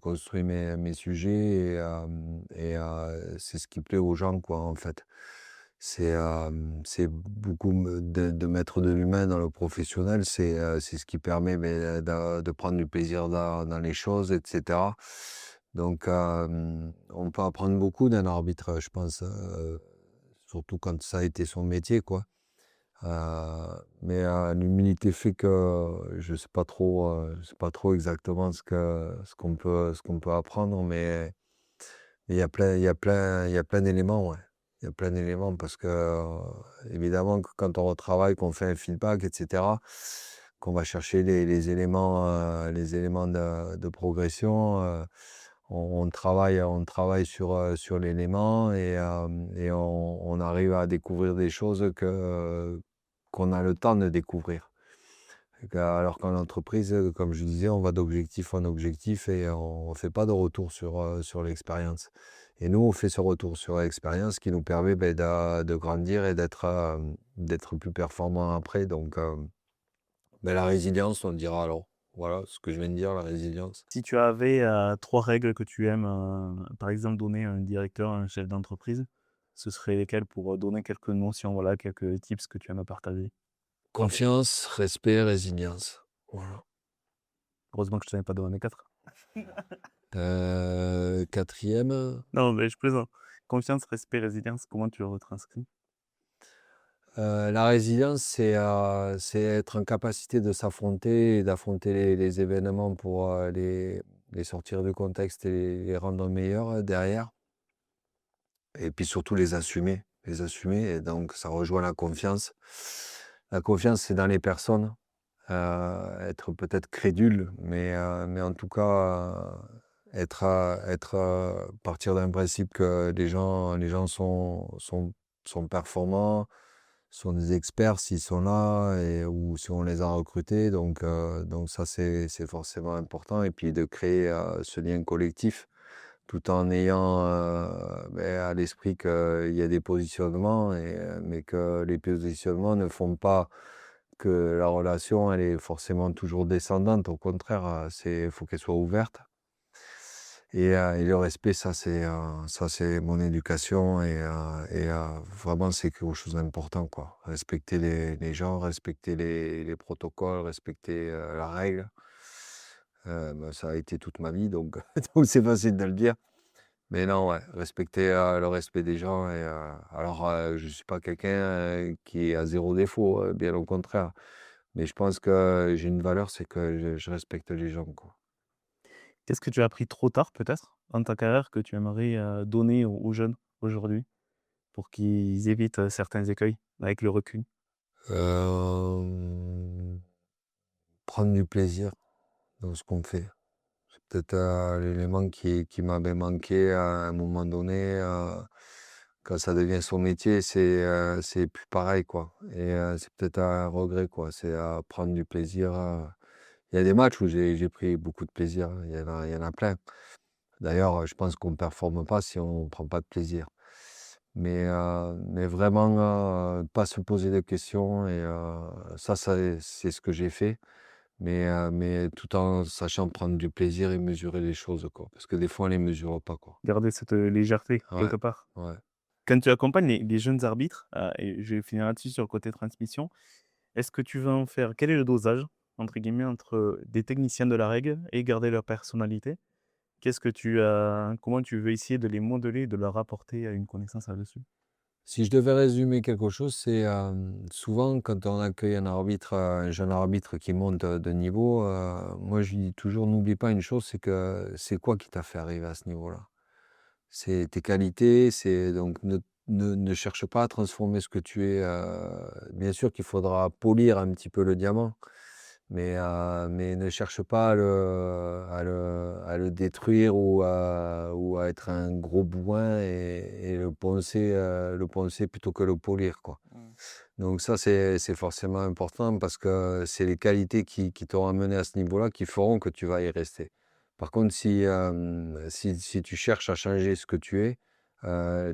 construit mes sujets, c'est ce qui plaît aux gens, quoi, en fait. C'est beaucoup de mettre de l'humain dans le professionnel, c'est ce qui permet, beh, de prendre du plaisir dans les choses, et cetera. Donc, on peut apprendre beaucoup d'un arbitre, je pense, surtout quand ça a été son métier, quoi. Mais l'humilité fait que je sais pas trop exactement ce qu'on peut apprendre, mais il y a plein d'éléments, ouais. Il y a plein d'éléments parce que, évidemment, que quand on retravaille, qu'on fait un feedback, et cetera, qu'on va chercher les éléments de progression, on travaille sur l'élément, et on arrive à découvrir des choses qu'on a le temps de découvrir. Alors qu'en entreprise, comme je disais, on va d'objectif en objectif et on ne fait pas de retour sur l'expérience. Et nous, on fait ce retour sur l'expérience qui nous permet, beh, de grandir et d'être plus performant après. Donc, la résilience, on dira alors. Voilà ce que je viens de dire, la résilience. Si tu avais, 3 règles que tu aimes, par exemple donner à un directeur, à un chef d'entreprise, ce serait lesquelles pour, donner quelques notions, voilà, quelques tips que tu aimes à partager? Confiance, respect, résilience. Voilà. Heureusement que je t'en ai pas donné 4. 4e, Non, mais je plaisante. Confiance, respect, résilience, comment tu le retranscris? la résilience, c'est être en capacité de s'affronter et d'affronter les événements pour, les sortir du contexte et les rendre meilleurs, derrière. Et puis surtout les assumer et donc ça rejoint la confiance. La confiance, c'est dans les personnes, être peut-être crédule, mais en tout cas, partir d'un principe que les gens sont performants, sont des experts s'ils sont là ou si on les a recrutés donc ça c'est forcément important et puis de créer, ce lien collectif tout en ayant, à l'esprit qu'il y a des positionnements mais que les positionnements ne font pas que la relation elle est forcément toujours descendante. Au contraire, faut qu'elle soit ouverte et le respect ça c'est mon éducation vraiment c'est quelque chose d'important, quoi. Respecter les gens, respecter les protocoles, respecter, la règle. Ça a été toute ma vie donc donc c'est facile de le dire. Mais non, ouais, respecter, le respect des gens alors, je suis pas quelqu'un, qui est à zéro défaut, bien au contraire. Mais je pense que j'ai une valeur, c'est que je respecte les gens, quoi. Qu'est-ce que tu as appris trop tard peut-être, dans ta carrière que tu aimerais, donner aux jeunes aujourd'hui pour qu'ils évitent, certains écueils avec le recul? Hem, Prendre du plaisir dans ce qu'on fait. C'est peut-être, l'élément qui m'avait manqué à un moment donné, quand ça devient son métier, c'est plus pareil, quoi c'est peut-être un regret, quoi. C'est à prendre du plaisir, il y a des matchs où j'ai pris beaucoup de plaisir, hein, il y en a plein. D'ailleurs, je pense qu'on ne performe pas si on ne prend pas de plaisir. Mais vraiment, pas se poser de questions ça c'est ce que j'ai fait. Mais tout en sachant prendre du plaisir et mesurer les choses, quoi. Parce que des fois, on les mesure pas, quoi. Garder cette, légèreté Ouais, quelque part. ouais. Quand tu accompagnes les jeunes arbitres, et je vais finir là-dessus sur le côté transmission, est-ce que tu vas en faire quel est le «dosage» entre guillemets entre des techniciens de la règle et garder leur personnalité? Qu'est-ce que tu as comment tu veux essayer de les modeler, de leur apporter, une connaissance là-dessus? Si je devais résumer quelque chose, c'est, souvent quand on accueille un jeune arbitre qui monte, de niveau, moi je lui dis toujours: «N'oublie pas une chose, c'est que c'est quoi qui t'a fait arriver à ce niveau-là?» C'est tes qualités, c'est donc ne cherche pas à transformer ce que tu es, bien sûr qu'il faudra polir un petit peu le diamant, mais ne cherche pas à le détruire ou à être un gros bourrin et le poncer plutôt que le polir, quoi. Mmh. Donc ça, c'est forcément important parce que c'est les qualités qui t'ont amené à ce niveau-là qui feront que tu vas y rester. Par contre, si tu cherches à changer ce que tu es,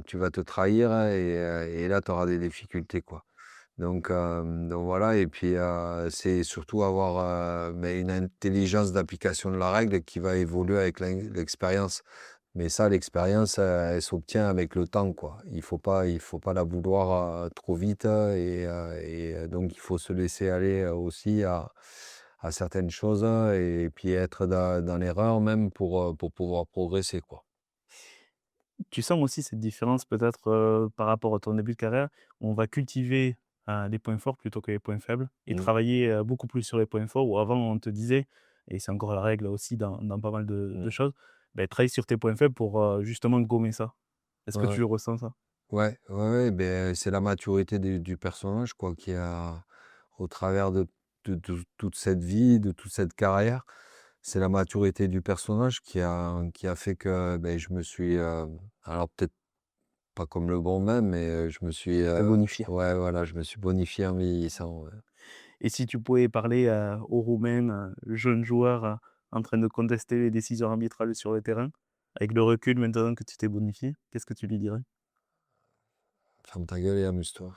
tu vas te trahir et là, tu auras des difficultés, quoi. Donc voilà et puis, c'est surtout avoir, une intelligence d'application de la règle qui va évoluer avec l'expérience. Mais ça, l'expérience, elle s'obtient avec le temps, quoi. Il faut pas la vouloir, trop vite, donc il faut se laisser aller, aussi à certaines choses, et puis être dans l'erreur même pour pouvoir progresser, quoi. Tu sens aussi cette différence peut-être, par rapport à ton début de carrière, où on va cultiver, les points forts plutôt que les points faibles et Mmh. travailler, beaucoup plus sur les points forts où avant on te disait et c'est encore la règle aussi dans pas mal de Mmh. choses, beh, travaille sur tes points faibles pour, justement gommer ça. Est-ce Ouais, que ouais. tu le ressens ça? Ouais, ouais, ouais, c'est la maturité du personnage, quoi, qui a au travers de toute cette vie, de toute cette carrière, c'est la maturité du personnage qui a fait que, je me suis, alors peut-être pas comme le bon vin, mais je me suis, Tu bonifié. ouais, voilà, je me suis bonifié en vieillissant, ouais. Et si tu pouvais parler, aux Roumains, jeunes joueurs, en train de contester les décisions arbitrales sur le terrain, avec le recul maintenant que tu t'es bonifié, qu'est-ce que tu lui dirais? Ferme ta gueule et amuse-toi.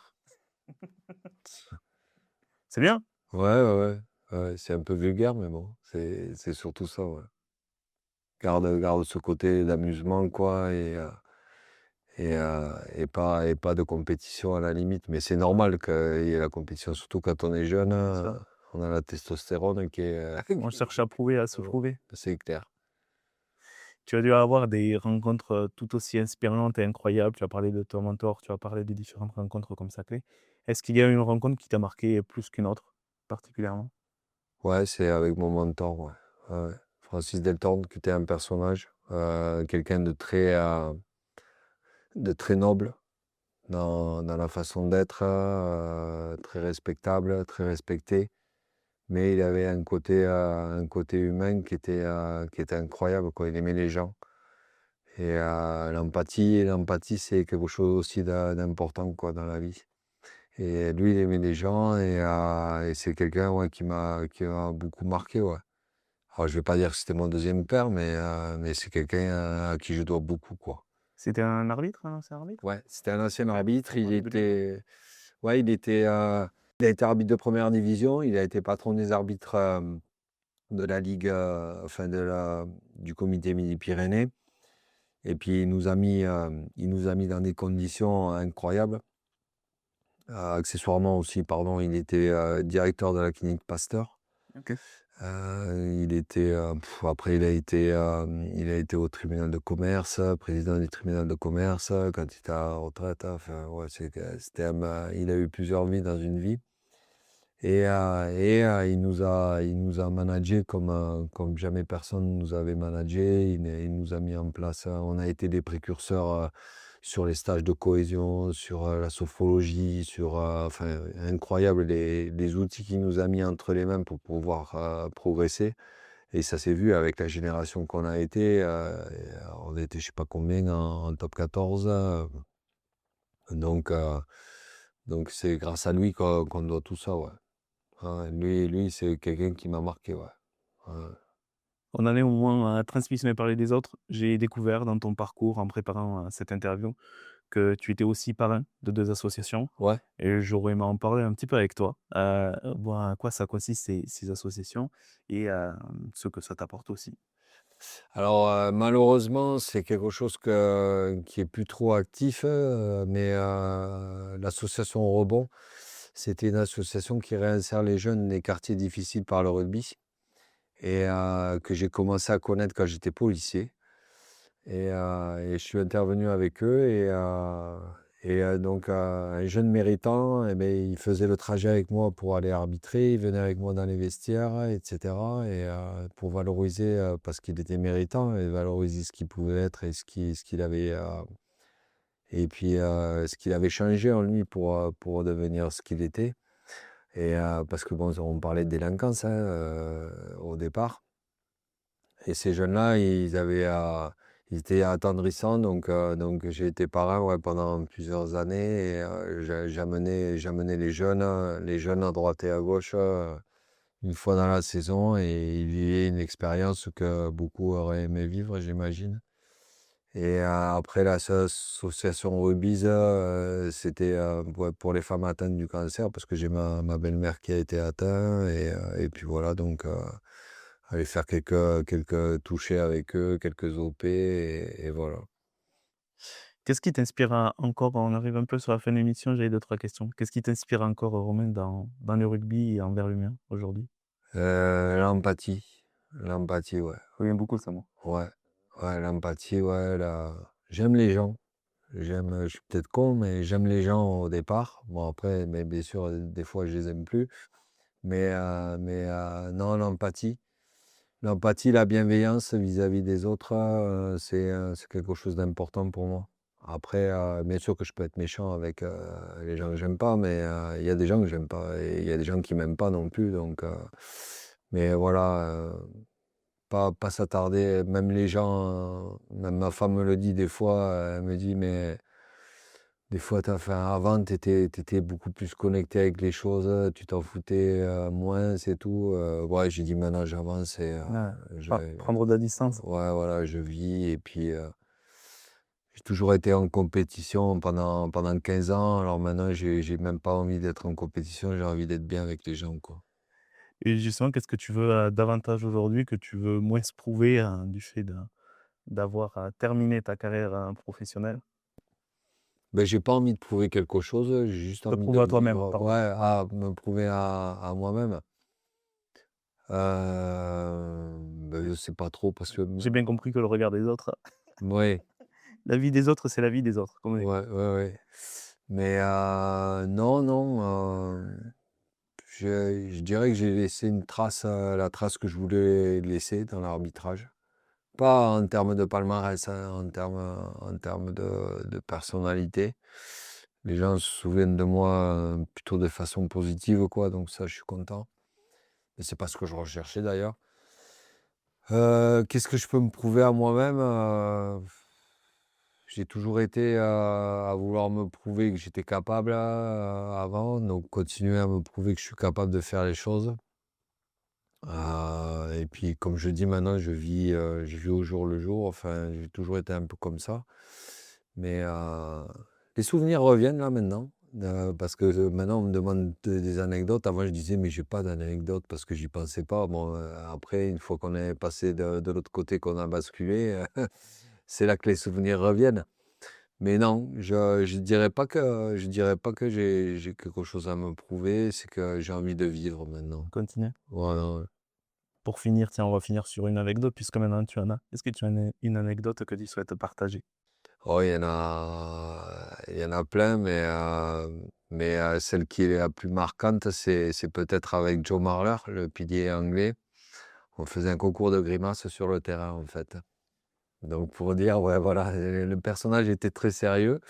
C'est bien! Ouais, ouais, ouais. Ouais, c'est un peu vulgaire, mais bon, c'est surtout ça, ouais. Garde ce côté d'amusement, quoi, et pas de compétition à la limite. Mais c'est normal qu'il y ait la compétition, surtout quand on est jeune, Bien sûr. on a la testostérone qui est, On cherche à prouver, à se bon, prouver. c'est clair. Tu as dû avoir des rencontres, tout aussi inspirantes et incroyables. Tu as parlé de ton mentor, tu as parlé des différentes rencontres comme ça clé. Est-ce qu'il y a une rencontre qui t'a marqué plus qu'une autre, particulièrement? Ouais, c'est avec mon mentor, ouais. Ouais, ouais. Francis Deltorme, qui était un personnage, quelqu'un de très noble dans la façon d'être, très respectable, très respecté. Mais il avait un côté humain qui était incroyable, quoi. Il aimait les gens. Et l'empathie, c'est quelque chose aussi d'important, quoi, dans la vie. Et lui, il aimait les gens et c'est quelqu'un, ouais, qui m'a beaucoup marqué, ouais. Alors, je vais pas dire que c'était mon deuxième père, mais c'est quelqu'un à qui je dois beaucoup, quoi. C'était un arbitre, un ancien arbitre? Ouais, c'était un ancien arbitre. Au début de l'époque? Ouais, il a été arbitre de première division. Il a été patron des arbitres de la Ligue, enfin du comité Midi-Pyrénées. Et puis il nous a mis dans des conditions incroyables. Accessoirement aussi, pardon, il était directeur de la clinique Pasteur. OK. Après, il a été au tribunal de commerce, président du tribunal de commerce, quand il était à la retraite. Enfin, ouais, il a eu plusieurs vies dans une vie. Il nous a managé comme jamais personne nous avait managé. Il nous a mis en place, on a été des précurseurs sur les stages de cohésion, sur la sophrologie, enfin, incroyable les outils qu'il nous a mis entre les mains pour pouvoir progresser. Et ça s'est vu avec la génération qu'on a été. On était, je sais pas combien, en top 14. Donc, euh, donc c'est grâce à lui qu'on doit tout ça, ouais. Ouais, lui, c'est quelqu'un qui m'a marqué, ouais. Ouais. On en est au moment à transmission et parler des autres. J'ai découvert dans ton parcours, en préparant, cette interview, que tu étais aussi parrain de 2 associations Ouais. et j'aurais aimé en parler un petit peu avec toi, voir à quoi ça consiste ces associations et ce que ça t'apporte aussi. Alors, malheureusement, c'est quelque chose qui est plus trop actif, mais l'association Rebond, c'était une association qui réinsère les jeunes des quartiers difficiles par le rugby et que j'ai commencé à connaître quand j'étais policier. Et je suis intervenu avec eux donc un jeune méritant, eh beh, il faisait le trajet avec moi pour aller arbitrer, il venait avec moi dans les vestiaires et cetera pour valoriser, parce qu'il était méritant et valoriser ce qu'il pouvait être et ce qu'il avait, et puis, ce qu'il avait changé en lui pour devenir ce qu'il était parce que bon, on parlait de délinquance, hein, au départ. Et ces jeunes-là, ils étaient attendrissants, donc j'ai été parrain, ouais, pendant plusieurs années et j'amenais les jeunes à droite et à gauche, une fois dans la saison et ils vivaient une expérience que beaucoup auraient aimé vivre, j'imagine. Et après l'association Rubies, c'était, ouais, pour les femmes atteintes du cancer parce que j'ai ma belle-mère qui a été atteinte et puis voilà donc aller faire quelques touchés avec eux, quelques OP et voilà. Qu'est-ce qui t'inspire encore? On arrive un peu sur la fin de l'émission, j'avais 2-3 questions. Qu'est-ce qui t'inspire encore, Romain, dans le rugby et envers l'humain aujourd'hui? L'empathie, l'empathie, ouais. Revient beaucoup ça, moi. Ouais, ouais, l'empathie, ouais, j'aime les gens. Je suis peut-être con, mais j'aime les gens au départ. Bon après, mais bien sûr, des fois je les aime plus. Non, l'empathie. L'empathie, la bienveillance vis-à-vis des autres, c'est quelque chose d'important pour moi. Après, bien sûr que je peux être méchant avec les gens que j'aime pas, mais il y a des gens que j'aime pas et il y a des gens qui m'aiment pas non plus. Mais voilà, pas s'attarder, même les gens, même ma femme me le dit des fois, elle me dit, mais Des fois, avant, tu étais beaucoup plus connecté avec les choses, tu t'en foutais, moins, c'est tout. Ouais, j'ai dit: «Maintenant, j'avance et Ouais, je prendre de la distance. ouais, voilà, je vis» et puis, j'ai toujours été en compétition pendant 15 ans. Alors maintenant, j'ai même pas envie d'être en compétition, j'ai envie d'être bien avec les gens, quoi. Et justement, qu'est-ce que tu veux, davantage aujourd'hui que tu veux moins se prouver, du fait d'avoir, terminé ta carrière, professionnelle? Ben j'ai pas envie de prouver quelque chose, j'ai juste Te envie de prouver à toi-même, vivre, ouais, pardon. à me prouver à moi-même. Je sais pas trop parce que J'ai bien compris que le regard des autres ouais, la vie des autres, c'est la vie des autres, comme on dit. ouais, ouais, ouais. Mais non, non, je dirais que j'ai laissé une trace, la trace que je voulais laisser dans l'arbitrage. Pas en termes de palmarès, hein, en termes de personnalité. Les gens se souviennent de moi, plutôt de façon positive, quoi, donc ça, je suis content. Et c'est pas ce que je recherchais d'ailleurs. Qu'est-ce que je peux me prouver à moi-même? J'ai toujours été, à vouloir me prouver que j'étais capable, avant, donc continuer à me prouver que je suis capable de faire les choses. Et puis comme je dis maintenant, je vis au jour le jour, enfin, j'ai toujours été un peu comme ça. Mais, les souvenirs reviennent là maintenant, parce que, maintenant on me demande des anecdotes. Avant je disais: «Mais j'ai pas d'anecdotes» parce que j'y pensais pas. Bon, après une fois qu'on est passé de l'autre côté, qu'on a basculé, c'est là que les souvenirs reviennent. Mais non, je dirais pas que j'ai quelque chose à me prouver, c'est que j'ai envie de vivre maintenant. Continue. Voilà, ouais. Pour finir, tiens, on va finir sur une anecdote puisque maintenant tu en as. Est-ce que tu as une anecdote que tu souhaites partager? Oh, il y en a plein, mais celle qui est la plus marquante, c'est peut-être avec Joe Marler, le pilier anglais. On faisait un concours de grimaces sur le terrain, en fait. Donc pour dire, ouais, voilà, le personnage était très sérieux,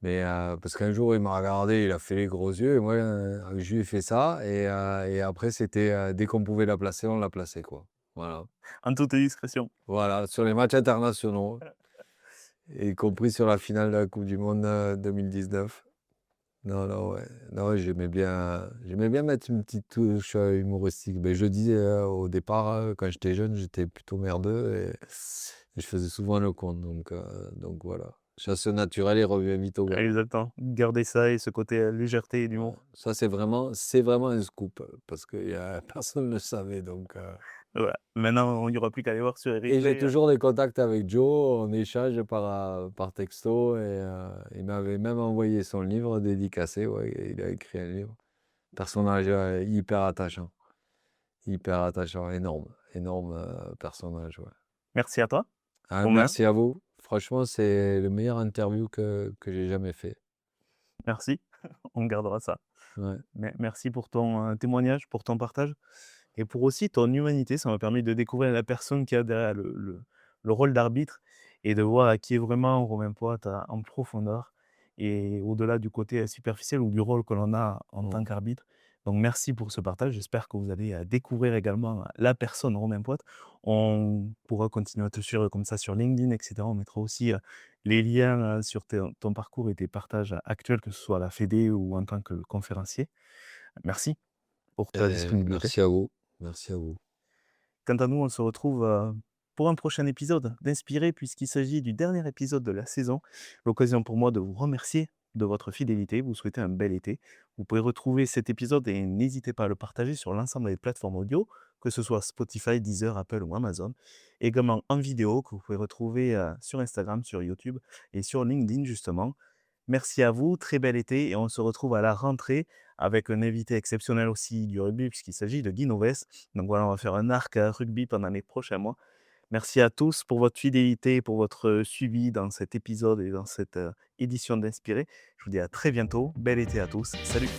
mais parce qu'un jour, il m'a regardé, il a fait les gros yeux et moi, je lui ai fait ça et après c'était, dès qu'on pouvait la placer, on la plaçait, quoi. Voilà. En toute discrétion. Voilà, sur les matchs internationaux, y compris sur la finale de la coupe du monde, 2019. Non, non, ouais. Non, j'aimais bien mettre une petite touche, humoristique. Ben je le disais, au départ, quand j'étais jeune, j'étais plutôt merdeux et je faisais souvent le con, donc voilà. Chasse au naturel et revient vite au galop. Exactement. Garder ça et ce côté, légèreté et Ouais. d'humour. Ça, c'est vraiment un scoop, parce que personne ne le savait, Voilà. Maintenant, il n'y aura plus qu'à aller voir sur les et j'ai replays, toujours des contacts avec Joe, on échange par texto et il m'avait même envoyé son livre dédicacé, ouais, il a écrit un livre. Personnage, hyper attachant, énorme, énorme, personnage, ouais. Merci à toi, Ah, Romain. merci à vous. Franchement, c'est le meilleur interview que j'ai jamais fait. Merci. On gardera ça. Ouais. Merci pour ton, témoignage, pour ton partage et pour aussi ton humanité. Ça m'a permis de découvrir la personne qui a derrière le rôle d'arbitre et de voir qui est vraiment Romain Poite en profondeur et au-delà du côté, superficiel ou du rôle que l'on a en Mmh. tant qu'arbitre. Donc merci pour ce partage. J'espère que vous allez, découvrir également la personne Romain Poite. On pourra continuer à te suivre comme ça sur LinkedIn et cetera. On mettra aussi, les liens, sur ton parcours et tes partages actuels, que ce soit à la fédé ou en tant que conférencier. Merci pour ta disponibilité. Merci à vous. Merci à vous. Quant à nous, on se retrouve, pour un prochain épisode d'Inspirer puisqu'il s'agit du dernier épisode de la saison. L'occasion pour moi de vous remercier de votre fidélité, vous souhaiter un bel été. Vous pouvez retrouver cet épisode et n'hésitez pas à le partager sur l'ensemble des plateformes audio, que ce soit Spotify, Deezer, Apple ou Amazon. Également en vidéo que vous pouvez retrouver, sur Instagram, sur YouTube et sur LinkedIn justement. Merci à vous, très bel été et on se retrouve à la rentrée avec un invité exceptionnel aussi du rugby puisqu'il s'agit de Guy Novès. Donc voilà, on va faire un arc rugby pendant les prochains mois. Merci à tous pour votre fidélité et pour votre suivi dans cet épisode et dans cette édition d'Inspirer. Je vous dis à très bientôt. Bel été à tous. Salut.